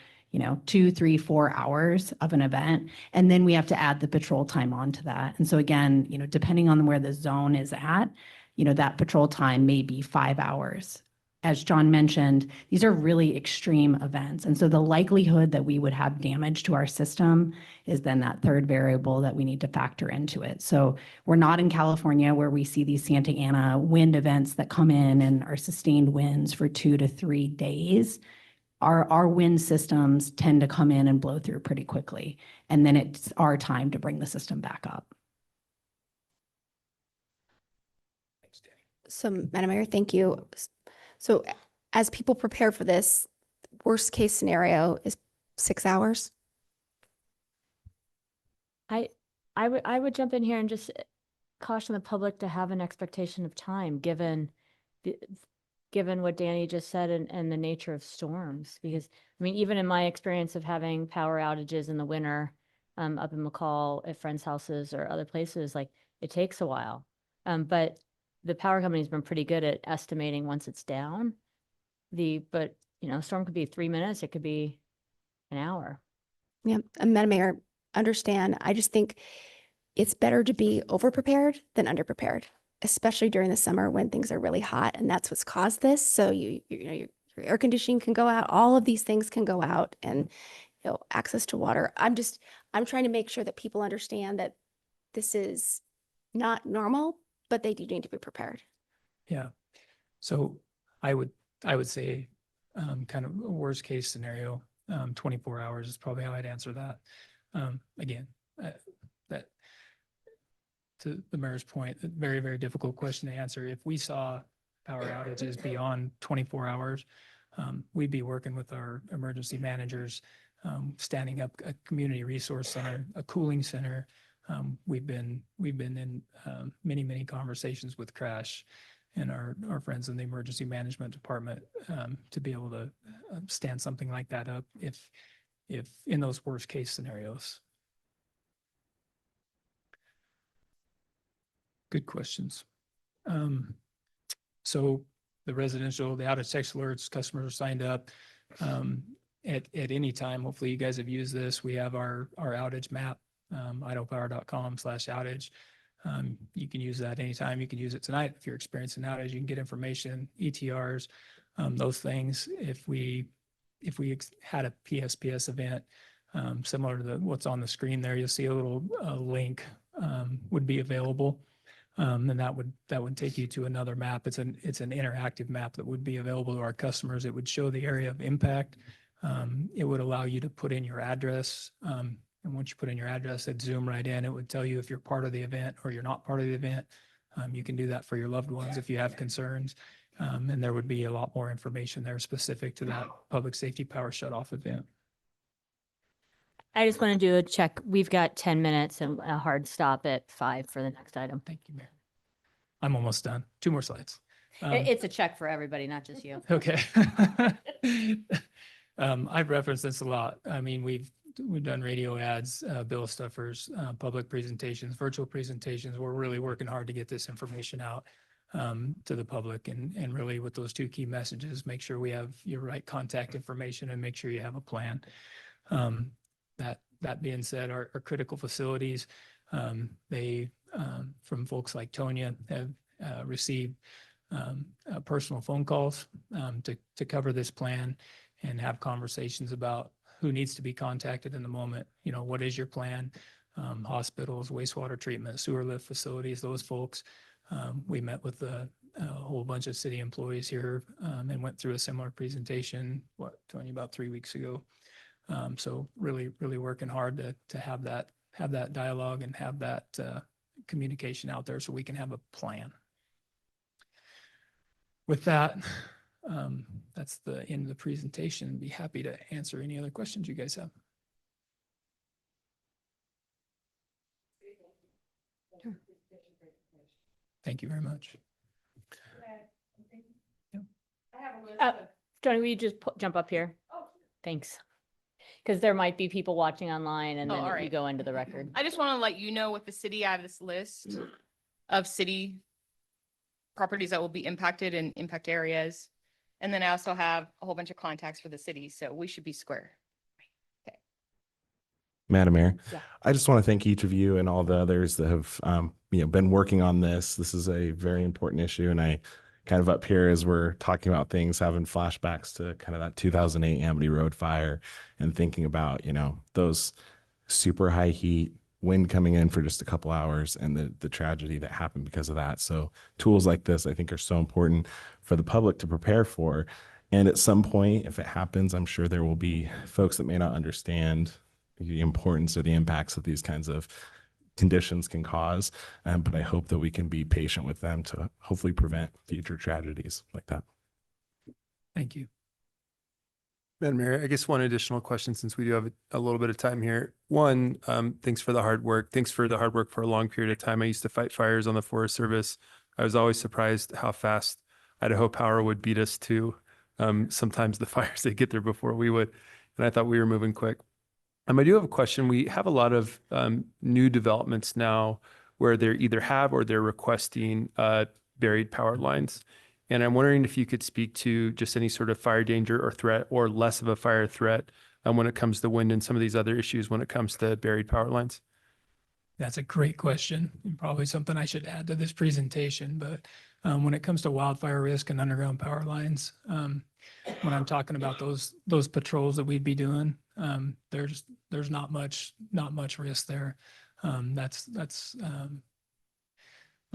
2, 3, 4 hours of an event. And then we have to add the patrol time onto that. And so again, depending on where the zone is at, that patrol time may be 5 hours. As John mentioned, these are really extreme events. And so the likelihood that we would have damage to our system is then that third variable that we need to factor into it. So we're not in California where we see these Santa Ana wind events that come in and are sustained winds for 2 to 3 days. Our wind systems tend to come in and blow through pretty quickly. And then it's our time to bring the system back up. Thanks, Danny. So, Madam Mayor, thank you. So as people prepare for this, worst case scenario is 6 hours? I would jump in here and just caution the public to have an expectation of time, given what Danny just said and the nature of storms. Because, I mean, even in my experience of having power outages in the winter, up in McCall at friends' houses or other places, like, it takes a while. But the power company's been pretty good at estimating once it's down. But storm could be 3 minutes, it could be an hour. Yeah, and Madam Mayor, understand, I just think it's better to be over-prepared than under-prepared, especially during the summer when things are really hot, and that's what's caused this. So your air conditioning can go out, all of these things can go out, and access to water. I'm trying to make sure that people understand that this is not normal, but they do need to be prepared. Yeah. So I would I would say kind of a worst case scenario, 24 hours is probably how I'd answer that. Again, that to the mayor's point, a very, very difficult question to answer. If we saw power outages beyond 24 hours, we'd be working with our emergency managers, standing up a community resource center, a cooling center. We've been in many conversations with Crash and our friends in the emergency management department to be able to stand something like that up if in those worst case scenarios. Good questions. So the outage text alerts, customers are signed up. At any time, hopefully you guys have used this. We have our outage map, idahopower.com/outage. You can use that anytime. You can use it tonight. If you're experiencing an outage, you can get information, ETRs, those things. If we had a PSPS event, similar to what's on the screen there, you'll see a little link would be available. And that would take you to another map. It's an interactive map that would be available to our customers. It would show the area of impact. It would allow you to put in your address. And once you put in your address, it'd zoom right in. It would tell you if you're part of the event or you're not part of the event. You can do that for your loved ones if you have concerns. And there would be a lot more information there specific to that public safety power shutoff event. I just want to do a check. We've got 10 minutes and a hard stop at 5 for the next item. Thank you, Mayor. I'm almost done. 2 more slides. It's a check for everybody, not just you. Okay. I've referenced this a lot. I mean, we've done radio ads, bill stuffers, public presentations, virtual presentations. We're really working hard to get this information out to the public and really with those 2 key messages, make sure we have your right contact information and make sure you have a plan. That being said, our critical facilities, they, from folks like Tonya, have received personal phone calls to cover this plan and have conversations about who needs to be contacted in the moment. You know, what is your plan? Hospitals, wastewater treatment, sewer lift facilities, those folks. We met with a whole bunch of city employees here and went through a similar presentation, Tonya, about 3 weeks ago. So really working hard to have that dialogue and have that communication out there so we can have a plan. With that, that's the end of the presentation. Be happy to answer any other questions you guys have. Thank you very much. Tony, will you just jump up here? Thanks. Because there might be people watching online and Oh, then all you right. go into the record. I just want to let you know with the city, I have this list of city properties that will be impacted in impact areas. And then I also have a whole bunch of contacts for the city, so we should be square. Madam Mayor, Yeah. I just want to thank each of you and all the others that have been working on this. This is a very important issue, and I kind of up here as we're talking about things, having flashbacks to kind of that 2008 Amity Road fire and thinking about, those super high heat, wind coming in for just a couple hours and the tragedy that happened because of that. So tools like this, I think, are so important for the public to prepare for. And at some point, if it happens, I'm sure there will be folks that may not understand the importance or the impacts that these kinds of conditions can cause. But I hope that we can be patient with them to hopefully prevent future tragedies like that. Thank you. Madam Mayor, I guess one additional question since we do have a little bit of time here. One, thanks for the hard work. Thanks for the hard work for a long period of time. I used to fight fires on the Forest Service. I was always surprised how fast Idaho Power would beat us to sometimes the fires, they get there before we would. And I thought we were moving quick. I do have a question. We have a lot of new developments now where they're either have or they're requesting buried power lines. And I'm wondering if you could speak to just any sort of fire danger or threat or less of a fire threat when it comes to wind and some of these other issues when it comes to buried power lines. That's a great question and probably something I should add to this presentation. But when it comes to wildfire risk and underground power lines, when I'm talking about those patrols that we'd be doing, there's not much risk there. That's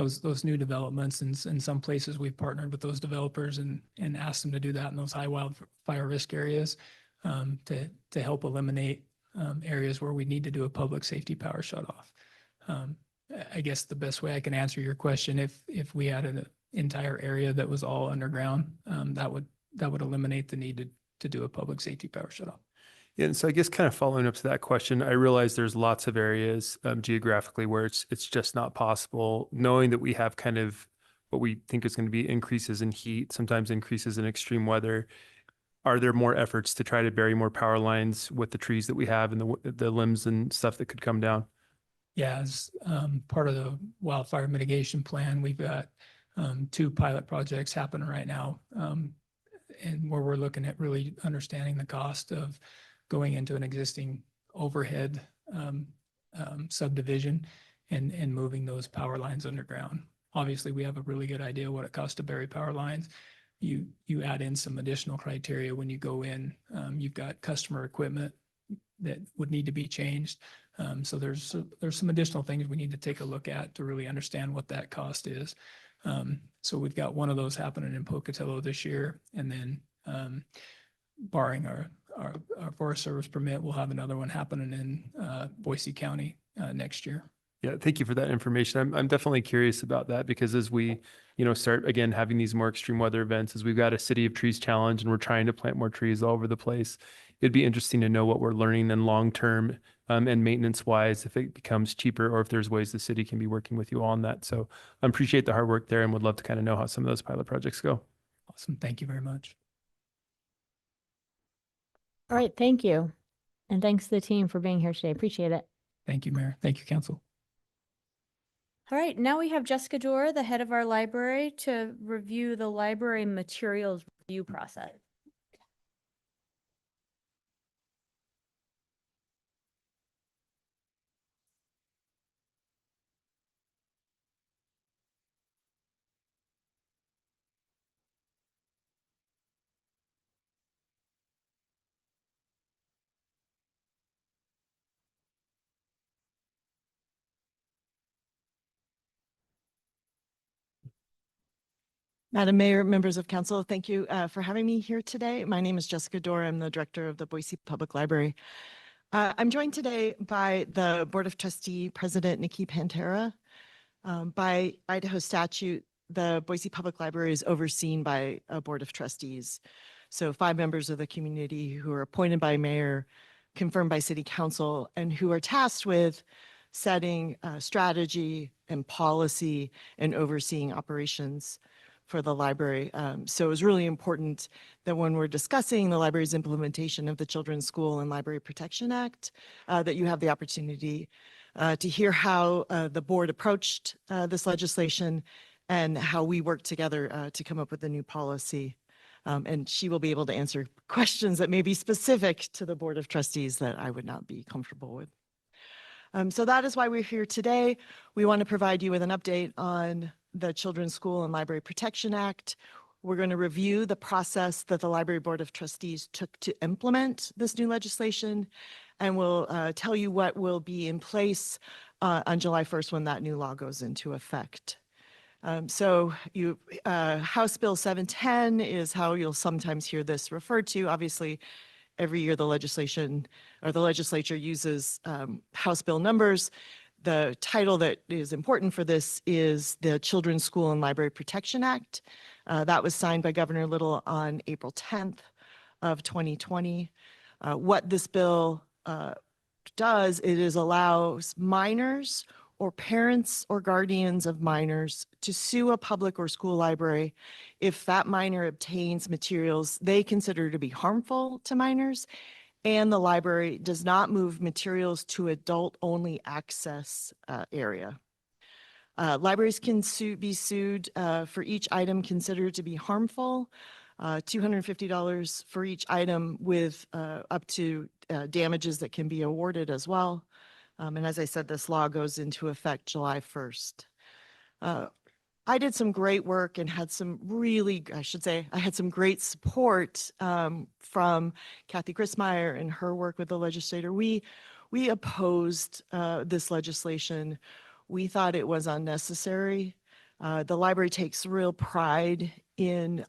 those new developments. And in some places, we've partnered with those developers and asked them to do that in those high wildfire risk areas to help eliminate areas where we need to do a public safety power shutoff. I guess the best way I can answer your question, if we had an entire area that was all underground, that would eliminate the need to do a public safety power shutoff. Yeah, and so I guess kind of following up to that question, I realize there's lots of areas geographically where it's just not possible. Knowing that we have kind of what we think is going to be increases in heat, sometimes increases in extreme weather, are there more efforts to try to bury more power lines with the trees that we have and the limbs and stuff that could come down? Yeah, as part of the wildfire mitigation plan, we've got 2 pilot projects happening right now, and where we're looking at really understanding the cost of going into an existing overhead subdivision and moving those power lines underground. Obviously, we have a really good idea what it costs to bury power lines. You add in some additional criteria when you go in. You've got customer equipment that would need to be changed. So there's some additional things we need to take a look at to really understand what that cost is. So we've got one of those happening in Pocatello this year, and then barring our Forest Service permit, we'll have another one happening in Boise County next year. Yeah, thank you for that information. I'm definitely curious about that because as we, start again having these more extreme weather events, as we've got a City of Trees challenge and we're trying to plant more trees all over the place, it'd be interesting to know what we're learning in long term and maintenance wise, if it becomes cheaper or if there's ways the city can be working with you on that. So I appreciate the hard work there and would love to kind of know how some of those pilot projects go. Awesome. Thank you very much. All right, thank you. And thanks to the team for being here today. Appreciate it. Thank you, Mayor. Thank you, Council. All right, now we have Jessica Dore, the head of our library, to review the library materials review process. Madam Mayor, members of council, thank you for having me here today. My name is Jessica Dore. I'm the director of the Boise Public Library. I'm joined today by the Board of Trustee President Nikki Pantera. By Idaho statute, the Boise Public Library is overseen by a Board of Trustees. So 5 members of the community who are appointed by mayor, confirmed by city council, and who are tasked with setting strategy and policy and overseeing operations for the library. So it was really important that when we're discussing the library's implementation of the Children's School and Library Protection Act, that you have the opportunity to hear how the board approached this legislation and how we worked together to come up with a new policy. And she will be able to answer questions that may be specific to the Board of Trustees that I would not be comfortable with. So that is why we're here today. We want to provide you with an update on the Children's School and Library Protection Act. We're going to review the process that the Library Board of Trustees took to implement this new legislation, and we'll tell you what will be in place on July 1st when that new law goes into effect. House Bill 710 is how you'll sometimes hear this referred to. Obviously, every year the legislature uses House Bill numbers. The title that is important for this is the Children's School and Library Protection Act. That was signed by Governor Little on April 10th of 2020. What this bill does, it is allows minors or parents or guardians of minors to sue a public or school library if that minor obtains materials they consider to be harmful to minors and the library does not move materials to adult-only access area. Libraries can be sued for each item considered to be harmful, $250 for each item with up to damages that can be awarded as well. And as I said, this law goes into effect July 1st. I did some great work and had some I had some great support from Kathy Chrismeyer and her work with the legislator. We opposed this legislation. We thought it was unnecessary. The library takes real pride in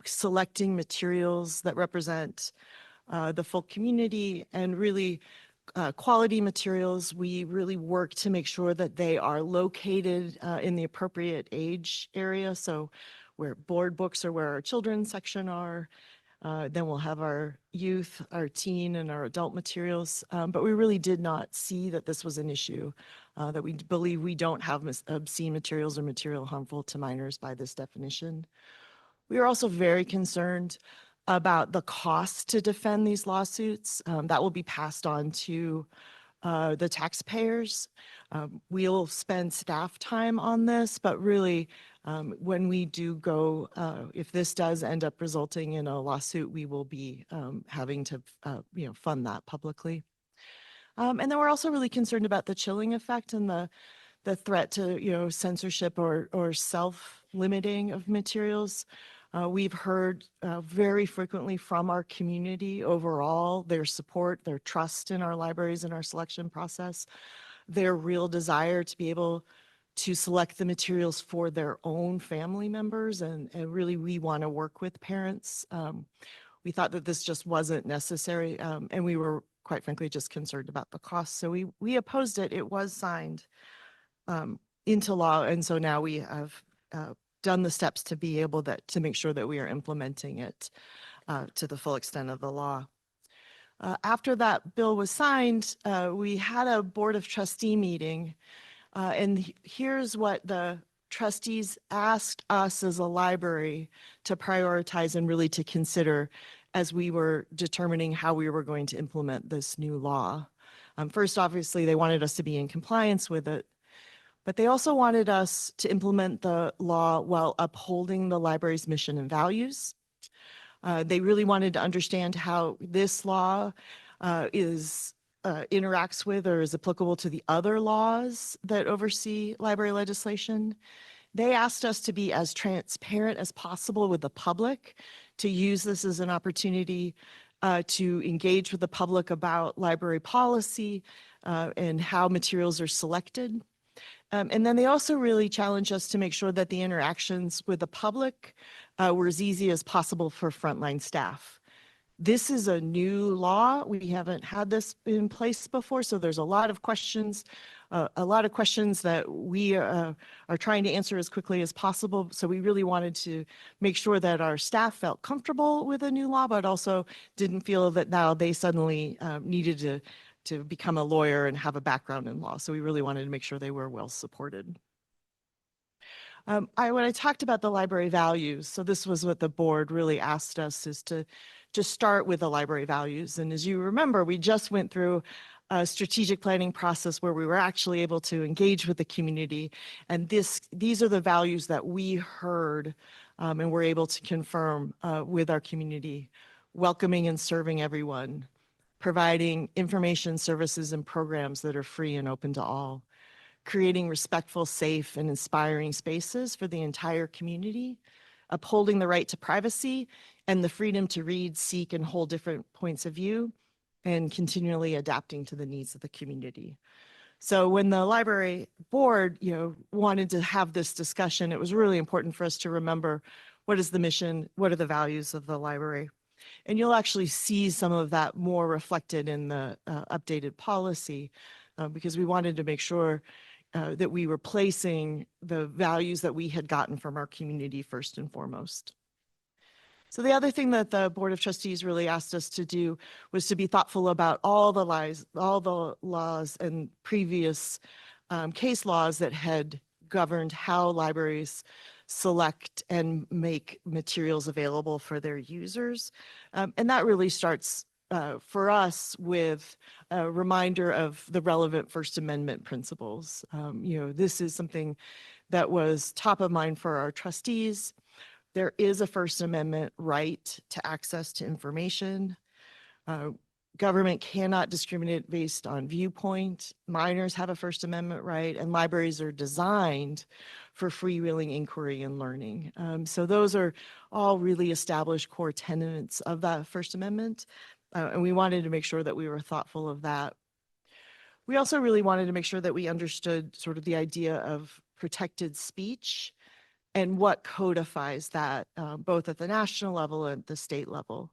selecting materials that represent the full community and really quality materials. We really work to make sure that they are located in the appropriate age area. So where board books are where our children's section are. Then we'll have our youth, our teen, and our adult materials. But we really did not see that this was an issue, that we believe we don't have obscene materials or material harmful to minors by this definition. We are also very concerned about the cost to defend these lawsuits. That will be passed on to the taxpayers. We'll spend staff time on this, but really, when we do go, if this does end up resulting in a lawsuit, we will be having to, fund that publicly. And then we're also really concerned about the chilling effect and the threat to, censorship or self-limiting of materials. We've heard very frequently from our community overall, their support, their trust in our libraries and our selection process, their real desire to be able to select the materials for their own family members. And really, we want to work with parents. We thought that this just wasn't necessary. And we were, quite frankly, just concerned about the cost. So we opposed it. It was signed into law. And so now we have done the steps to be able to make sure that we are implementing it to the full extent of the law. After that bill was signed, we had a Board of Trustee meeting, and here's what the trustees asked us as a library to prioritize and really to consider as we were determining how we were going to implement this new law. First, obviously, they wanted us to be in compliance with it, but they also wanted us to implement the law while upholding the library's mission and values. They really wanted to understand how this law interacts with or is applicable to the other laws that oversee library legislation. They asked us to be as transparent as possible with the public, to use this as an opportunity to engage with the public about library policy and how materials are selected. And then they also really challenged us to make sure that the interactions with the public were as easy as possible for frontline staff. This is a new law. We haven't had this in place before, so there's a lot of questions that we are trying to answer as quickly as possible. So we really wanted to make sure that our staff felt comfortable with a new law, but also didn't feel that now they suddenly needed to become a lawyer and have a background in law. So we really wanted to make sure they were well supported. When I talked about the library values, so this was what the board really asked us, is to just start with the library values. And as you remember, we just went through a strategic planning process where we were actually able to engage with the community. And these are the values that we heard and were able to confirm with our community: welcoming and serving everyone, providing information, services, and programs that are free and open to all, creating respectful, safe, and inspiring spaces for the entire community, upholding the right to privacy and the freedom to read, seek, and hold different points of view, and continually adapting to the needs of the community. So when the library board, wanted to have this discussion, it was really important for us to remember, what is the mission? What are the values of the library? And you'll actually see some of that more reflected in the updated policy, because we wanted to make sure that we were placing the values that we had gotten from our community first and foremost. So the other thing that the Board of Trustees really asked us to do was to be thoughtful about all the laws and previous case laws that had governed how libraries select and make materials available for their users. And that really starts for us with a reminder of the relevant First Amendment principles. This is something that was top of mind for our trustees. There is a First Amendment right to access to information. Government cannot discriminate based on viewpoint. Minors have a First Amendment right, and libraries are designed for freewheeling inquiry and learning. So those are all really established core tenets of that First Amendment, and we wanted to make sure that we were thoughtful of that. We also really wanted to make sure that we understood sort of the idea of protected speech. and what codifies that, both at the national level and the state level.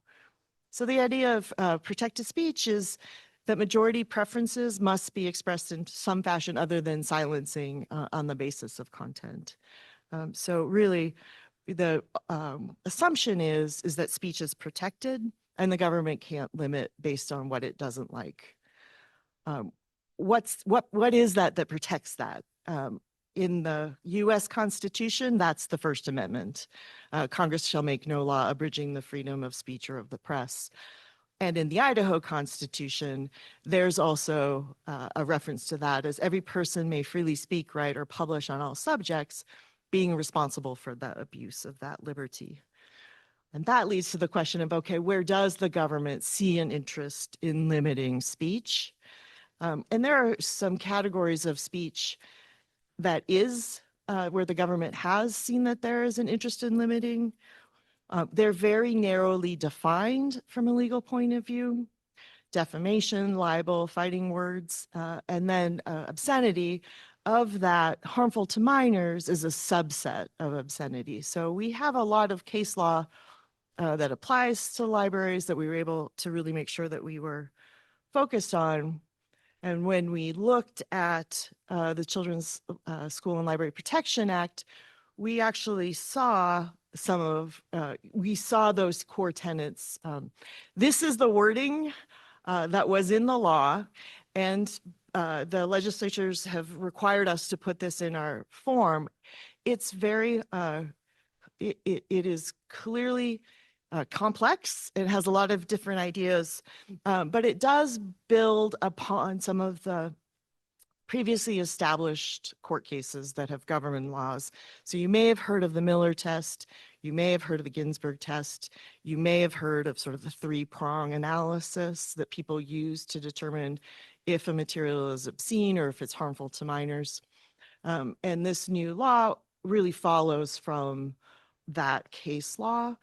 So the idea of protected speech is that majority preferences must be expressed in some fashion other than silencing on the basis of content. So really, the assumption is that speech is protected and the government can't limit based on what it doesn't like. What is that protects that? In the US Constitution, that's the First Amendment. Congress shall make no law abridging the freedom of speech or of the press. And in the Idaho Constitution, there's also a reference to that as every person may freely speak, write, or publish on all subjects, being responsible for the abuse of that liberty. And that leads to the question of, okay, where does the government see an interest in limiting speech? And there are some categories of speech that is where the government has seen that there is an interest in limiting. They're very narrowly defined from a legal point of view: defamation, libel, fighting words, and then obscenity. Of that, harmful to minors is a subset of obscenity. So we have a lot of case law that applies to libraries that we were able to really make sure that we were focused on. And when we looked at the Children's School and Library Protection Act, we actually saw we saw those core tenets. This is the wording that was in the law, and the legislatures have required us to put this in our form. It's very, it is clearly complex. It has a lot of different ideas, but it does build upon some of the previously established court cases that have governed laws. So you may have heard of the Miller test, you may have heard of the Ginsburg test, you may have heard of sort of the three-prong analysis that people use to determine if a material is obscene or if it's harmful to minors. And this new law really follows from that case law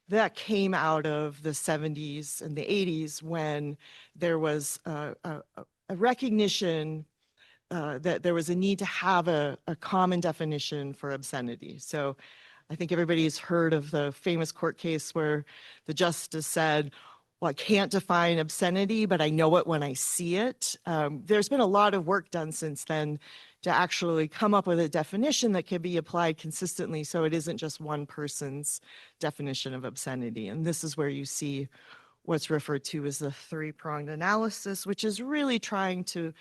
that came out of the 70s and the 80s, when there was a recognition that there was a need to have a common definition for obscenity. So I think everybody's heard of the famous court case where the justice said, well, I can't define obscenity, but I know it when I see it. There's been a lot of work done since then to actually come up with a definition that can be applied consistently, so it isn't just one person's definition of obscenity. And this is where you see what's referred to as the three-pronged analysis, which is really trying to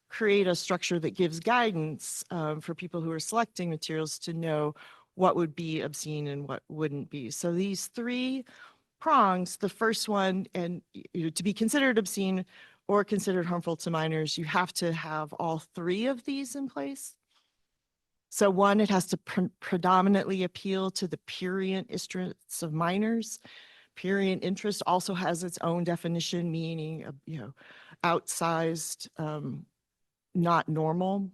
create a structure that gives guidance for people who are selecting materials to know what would be obscene and what wouldn't be. So these three prongs, the first one, and to be considered obscene or considered harmful to minors, you have to have all three of these in place. So one, it has to predominantly appeal to the prurient interests of minors. Prurient interest also has its own definition, meaning, outsized, not normal.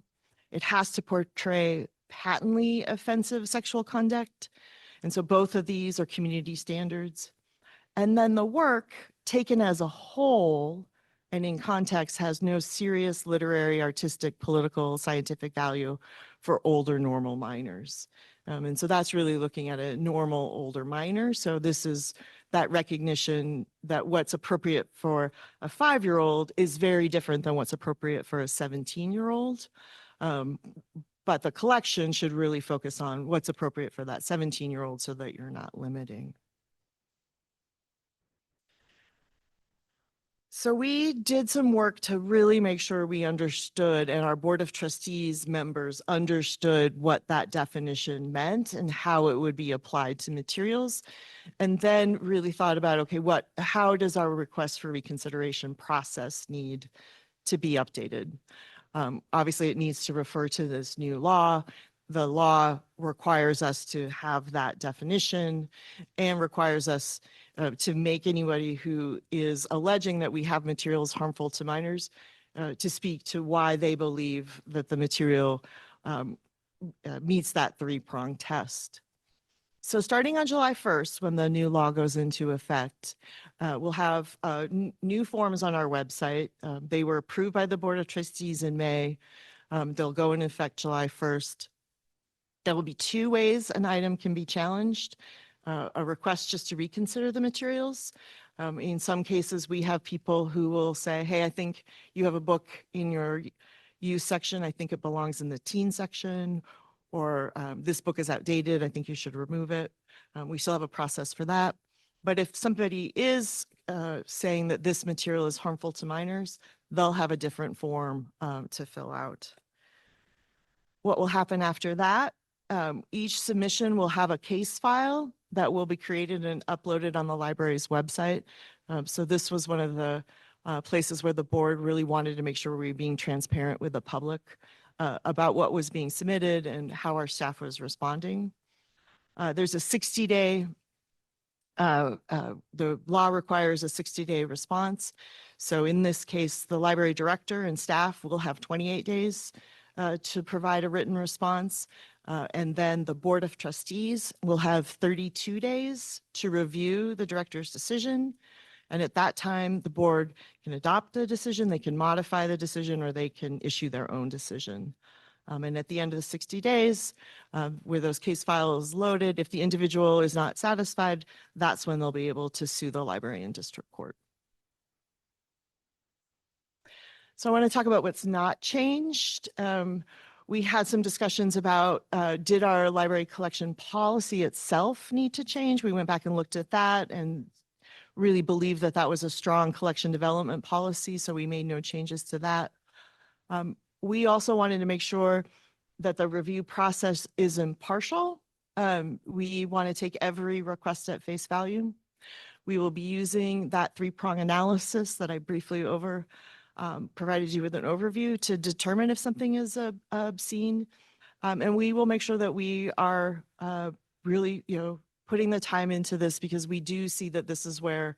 It has to portray patently offensive sexual conduct. And so both of these are community standards. And then the work taken as a whole and in context has no serious literary, artistic, political, scientific value for older normal minors. And so that's really looking at a normal older minor. So this is that recognition that what's appropriate for a 5-year-old is very different than what's appropriate for a 17-year-old. But the collection should really focus on what's appropriate for that 17-year-old so that you're not limiting. So we did some work to really make sure we understood, and our Board of Trustees members understood what that definition meant and how it would be applied to materials. And then really thought about, okay, how does our request for reconsideration process need to be updated? Obviously, it needs to refer to this new law. The law requires us to have that definition and requires us to make anybody who is alleging that we have materials harmful to minors to speak to why they believe that the material meets that three-pronged test. So starting on July 1st, when the new law goes into effect, we'll have new forms on our website. They were approved by the Board of Trustees in May. They'll go into effect July 1st. There will be two ways an item can be challenged. A request just to reconsider the materials. In some cases, we have people who will say, hey, I think you have a book in your use section. I think it belongs in the teen section, or this book is outdated. I think you should remove it. We still have a process for that. But if somebody is saying that this material is harmful to minors, they'll have a different form to fill out. What will happen after that? Each submission will have a case file that will be created and uploaded on the library's website. So this was one of the places where the board really wanted to make sure we were being transparent with the public about what was being submitted and how our staff was responding. There's a 60-day, the law requires a 60-day response. So in this case, the library director and staff will have 28 days to provide a written response. And then the Board of Trustees will have 32 days to review the director's decision. And at that time, the board can adopt the decision, they can modify the decision, or they can issue their own decision. And at the end of the 60 days, where those case files loaded, if the individual is not satisfied, that's when they'll be able to sue the library in district court. So I want to talk about what's not changed. We had some discussions about did our library collection policy itself need to change? We went back and looked at that and really believed that that was a strong collection development policy, so we made no changes to that. We also wanted to make sure that the review process is impartial. We want to take every request at face value. We will be using that three-prong analysis that I briefly provided you with an overview to determine if something is obscene. And we will make sure that we are really, putting the time into this, because we do see that this is where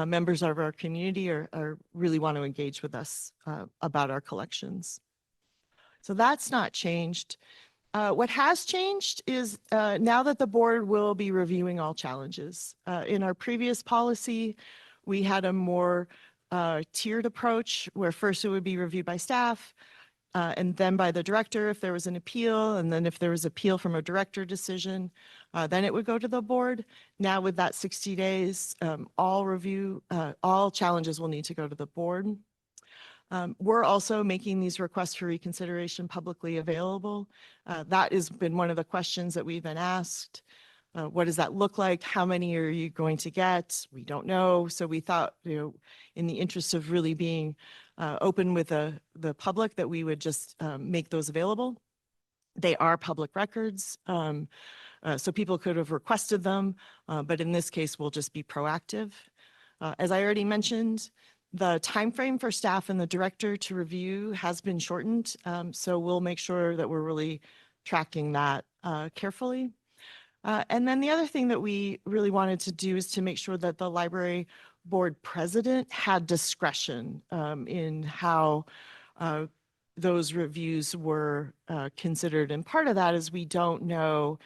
members of our community are really want to engage with us about our collections. So that's not changed. What has changed is now that the board will be reviewing all challenges. In our previous policy, we had a more tiered approach where first it would be reviewed by staff and then by the director if there was an appeal, and then if there was appeal from a director decision, then it would go to the board. Now with that 60 days, all challenges will need to go to the board. We're also making these requests for reconsideration publicly available. That has been one of the questions that we've been asked. What does that look like? How many are you going to get? We don't know. So we thought, in the interest of really being open with the public, that we would just make those available. They are public records, so people could have requested them, but in this case, we'll just be proactive. As I already mentioned, the timeframe for staff and the director to review has been shortened, so we'll make sure that we're really tracking that carefully. And then the other thing that we really wanted to do is to make sure that the library board president had discretion in how those reviews were considered. And part of that is we don't know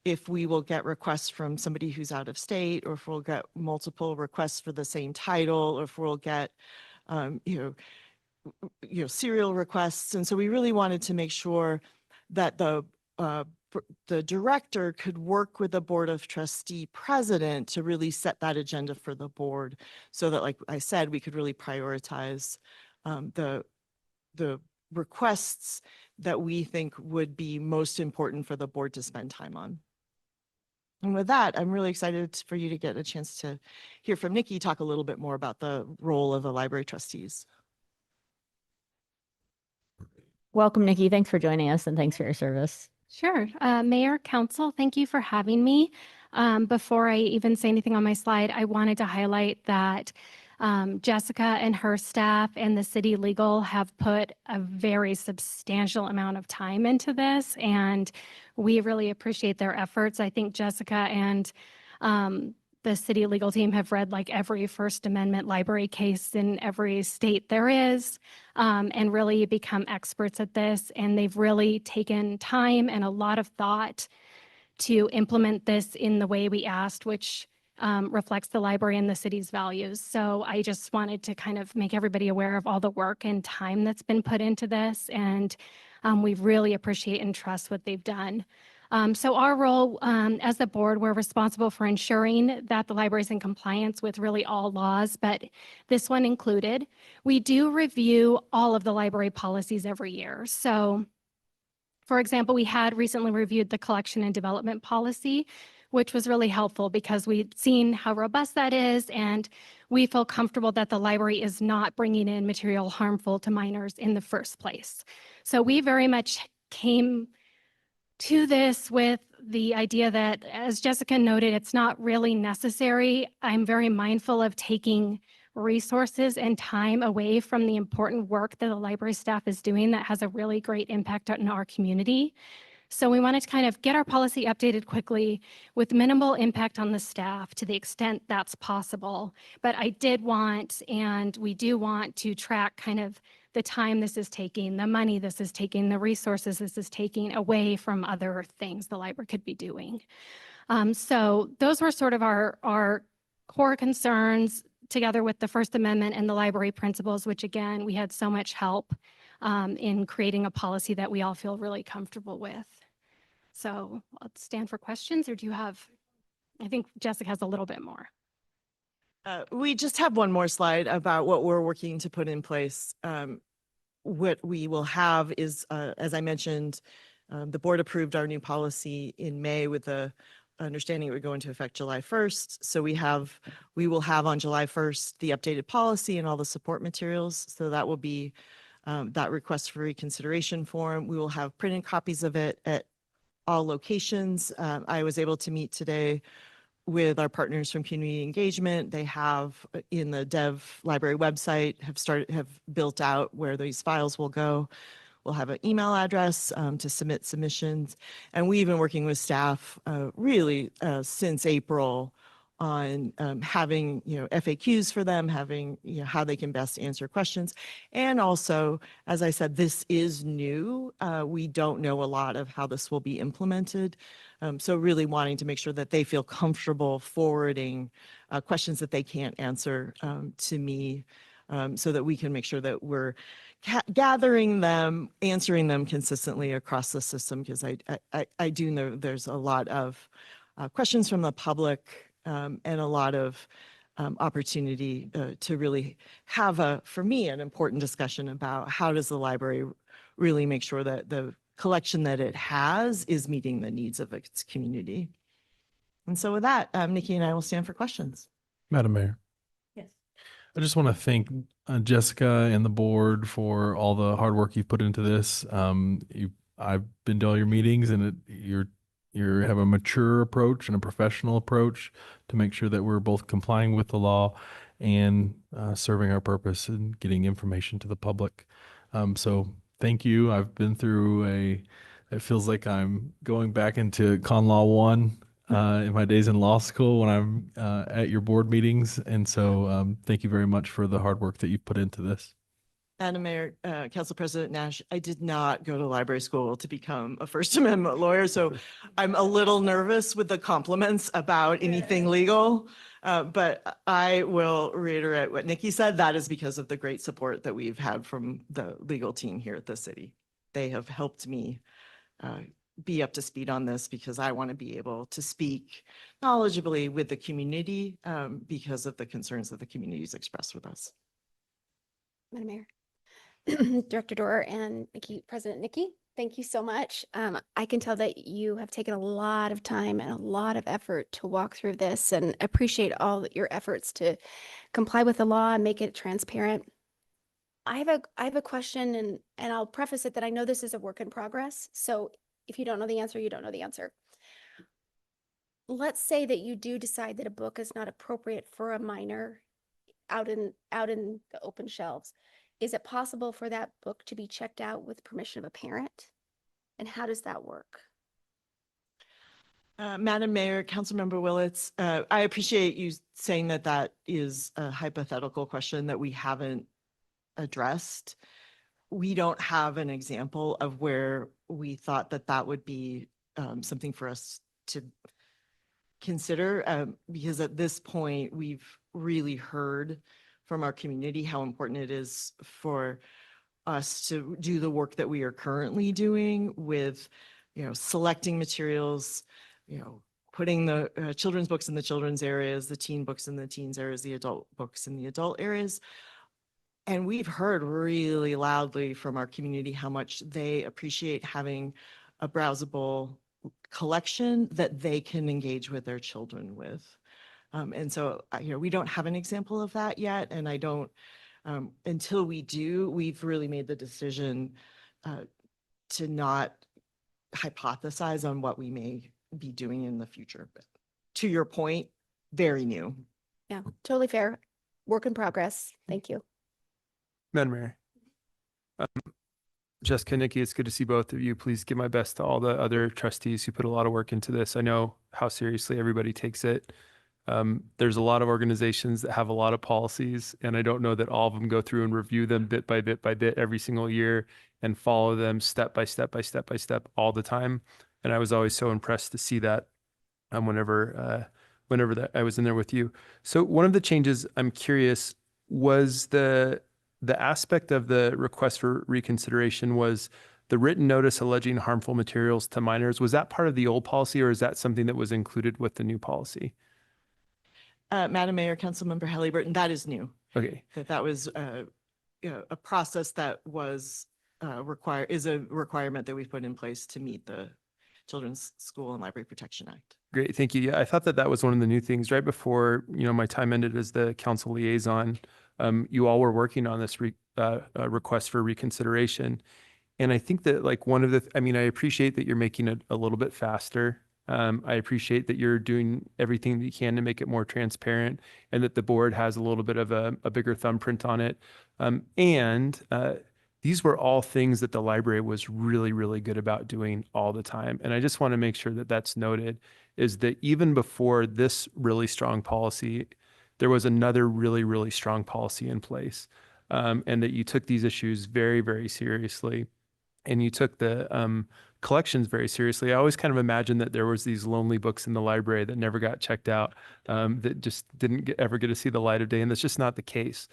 if we will get requests from somebody who's out of state, or if we'll get multiple requests for the same title, or if we'll get, serial requests. And so we really wanted to make sure that the director could work with the Board of Trustee president to really set that agenda for the board, so that, like I said, we could really prioritize the requests that we think would be most important for the board to spend time on. And with that, I'm really excited for you to get a chance to hear from Nikki talk a little bit more about the role of the library trustees. Welcome, Nikki. Thanks for joining us, and thanks for your service. Sure. Mayor, Council, thank you for having me. Before I even say anything on my slide, I wanted to highlight that Jessica and her staff and the city legal have put a very substantial amount of time into this, and we really appreciate their efforts. I think Jessica and the city legal team have read like every First Amendment library case in every state there is, and really become experts at this. And they've really taken time and a lot of thought to implement this in the way we asked, which reflects the library and the city's values. So I just wanted to kind of make everybody aware of all the work and time that's been put into this. And we really appreciate and trust what they've done. So our role as the board, we're responsible for ensuring that the library is in compliance with really all laws, but this one included. We do review all of the library policies every year. So for example, we had recently reviewed the collection and development policy, which was really helpful because we'd seen how robust that is, and we feel comfortable that the library is not bringing in material harmful to minors in the first place. So we very much came to this with the idea that, as Jessica noted, it's not really necessary. I'm very mindful of taking resources and time away from the important work that the library staff is doing that has a really great impact on our community. So we wanted to kind of get our policy updated quickly with minimal impact on the staff to the extent that's possible. But I did want, and we do want to track kind of the time this is taking, the money this is taking, the resources this is taking away from other things the library could be doing. So those were sort of our core concerns, together with the First Amendment and the library principles, which again, we had so much help in creating a policy that we all feel really comfortable with. So let's stand for questions, or do you have, I think Jessica has a little bit more. We just have one more slide about what we're working to put in place. What we will have is, as I mentioned, the board approved our new policy in May with the understanding it would go into effect July 1st. So we will have on July 1st the updated policy and all the support materials. So that will be that request for reconsideration form. We will have printed copies of it at all locations. I was able to meet today with our partners from community engagement. They have in the Dev Library website have built out where these files will go. We'll have an email address to submit submissions. And we've been working with staff really since April on having, FAQs for them, having, how they can best answer questions. And also, as I said, this is new. We don't know a lot of how this will be implemented. So really wanting to make sure that they feel comfortable forwarding questions that they can't answer to me, so that we can make sure that we're gathering them, answering them consistently across the system, because I do know there's a lot of questions from the public and a lot of opportunity to really have for me, an important discussion about how does the library really make sure that the collection that it has is meeting the needs of its community. And so with that, Nikki and I will stand for questions. Madam Mayor. Yes. I just want to thank Jessica and the board for all the hard work you've put into this. I've been to all your meetings, and you have a mature approach and a professional approach to make sure that we're both complying with the law and serving our purpose and getting information to the public. So thank you. I've been through it feels like I'm going back into Con Law 1 in my days in law school when I'm at your board meetings. And so thank you very much for the hard work that you've put into this. Madam Mayor, Council President Nash, I did not go to library school to become a First Amendment lawyer, so I'm a little nervous with the compliments about anything legal. But I will reiterate what Nikki said. That is because of the great support that we've had from the legal team here at the city. They have helped me be up to speed on this, because I want to be able to speak knowledgeably with the community because of the concerns that the community has expressed with us. Madam Mayor. Director Dorer and President Nikki, thank you so much. I can tell that you have taken a lot of time and a lot of effort to walk through this, and appreciate all your efforts to comply with the law and make it transparent. I have a question, and I'll preface it that I know this is a work in progress. So if you don't know the answer, you don't know the answer. Let's say that you do decide that a book is not appropriate for a minor out in the open shelves. Is it possible for that book to be checked out with permission of a parent? And how does that work? Madam Mayor, Councilmember Willits, I appreciate you saying that that is a hypothetical question that we haven't addressed. We don't have an example of where we thought that that would be something for us to consider, because at this point, we've really heard from our community how important it is for us to do the work that we are currently doing with, selecting materials, putting the children's books in the children's areas, the teen books in the teens areas, the adult books in the adult areas. And we've heard really loudly from our community how much they appreciate having a browsable collection that they can engage with their children with. And so, we don't have an example of that yet. And I don't, until we do, we've really made the decision to not hypothesize on what we may be doing in the future. But to your point, very new. Yeah, totally fair. Work in progress. Thank you. Madam Mayor. Jessica, Nikki, it's good to see both of you. Please give my best to all the other trustees who put a lot of work into this. I know how seriously everybody takes it. There's a lot of organizations that have a lot of policies, and I don't know that all of them go through and review them bit by bit by bit every single year and follow them step by step by step by step all the time. And I was always so impressed to see that whenever that I was in there with you. So one of the changes I'm curious was the aspect of the request for reconsideration was the written notice alleging harmful materials to minors. Was that part of the old policy, or is that something that was included with the new policy? Madam Mayor, Councilmember Halliburton, that is new. Okay. That was a process that was is a requirement that we've put in place to meet the Children's School and Library Protection Act. Great, thank you. Yeah, I thought that was one of the new things right before, my time ended as the council liaison. You all were working on this request for reconsideration. And I think that one of the, I appreciate that you're making it a little bit faster. I appreciate that you're doing everything that you can to make it more transparent and that the board has a little bit of a bigger thumbprint on it. These were all things that the library was really, really good about doing all the time. And I just want to make sure that that's noted, is that even before this really strong policy, there was another really, really strong policy in place, and that you took these issues very, very seriously. And you took the collections very seriously. I always kind of imagined that there was these lonely books in the library that never got checked out, that just didn't ever get to see the light of day. And that's just not the case.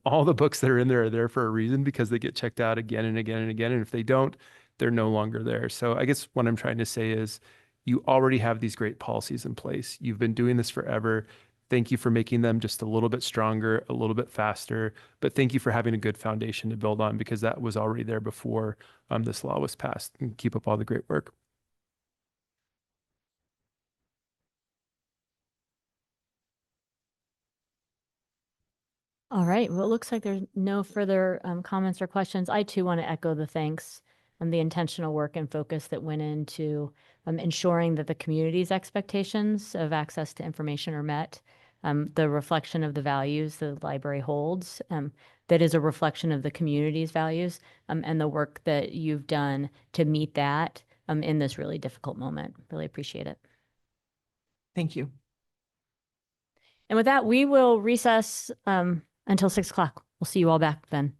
All the books that are in there for a reason, because they get checked out again and again and again. And if they don't, they're no longer there. So I guess what I'm trying to say is you already have these great policies in place. You've been doing this forever. Thank you for making them just a little bit stronger, a little bit faster, but thank you for having a good foundation to build on, because that was already there before this law was passed. And keep up all the great work. All right. Well, it looks like there's no further comments or questions. I too want to echo the thanks and the intentional work and focus that went into ensuring that the community's expectations of access to information are met. The reflection of the values the library holds, that is a reflection of the community's values, and the work that you've done to meet that in this really difficult moment. Really appreciate it. Thank you. And with that, we will recess until 6 o'clock. We'll see you all back then.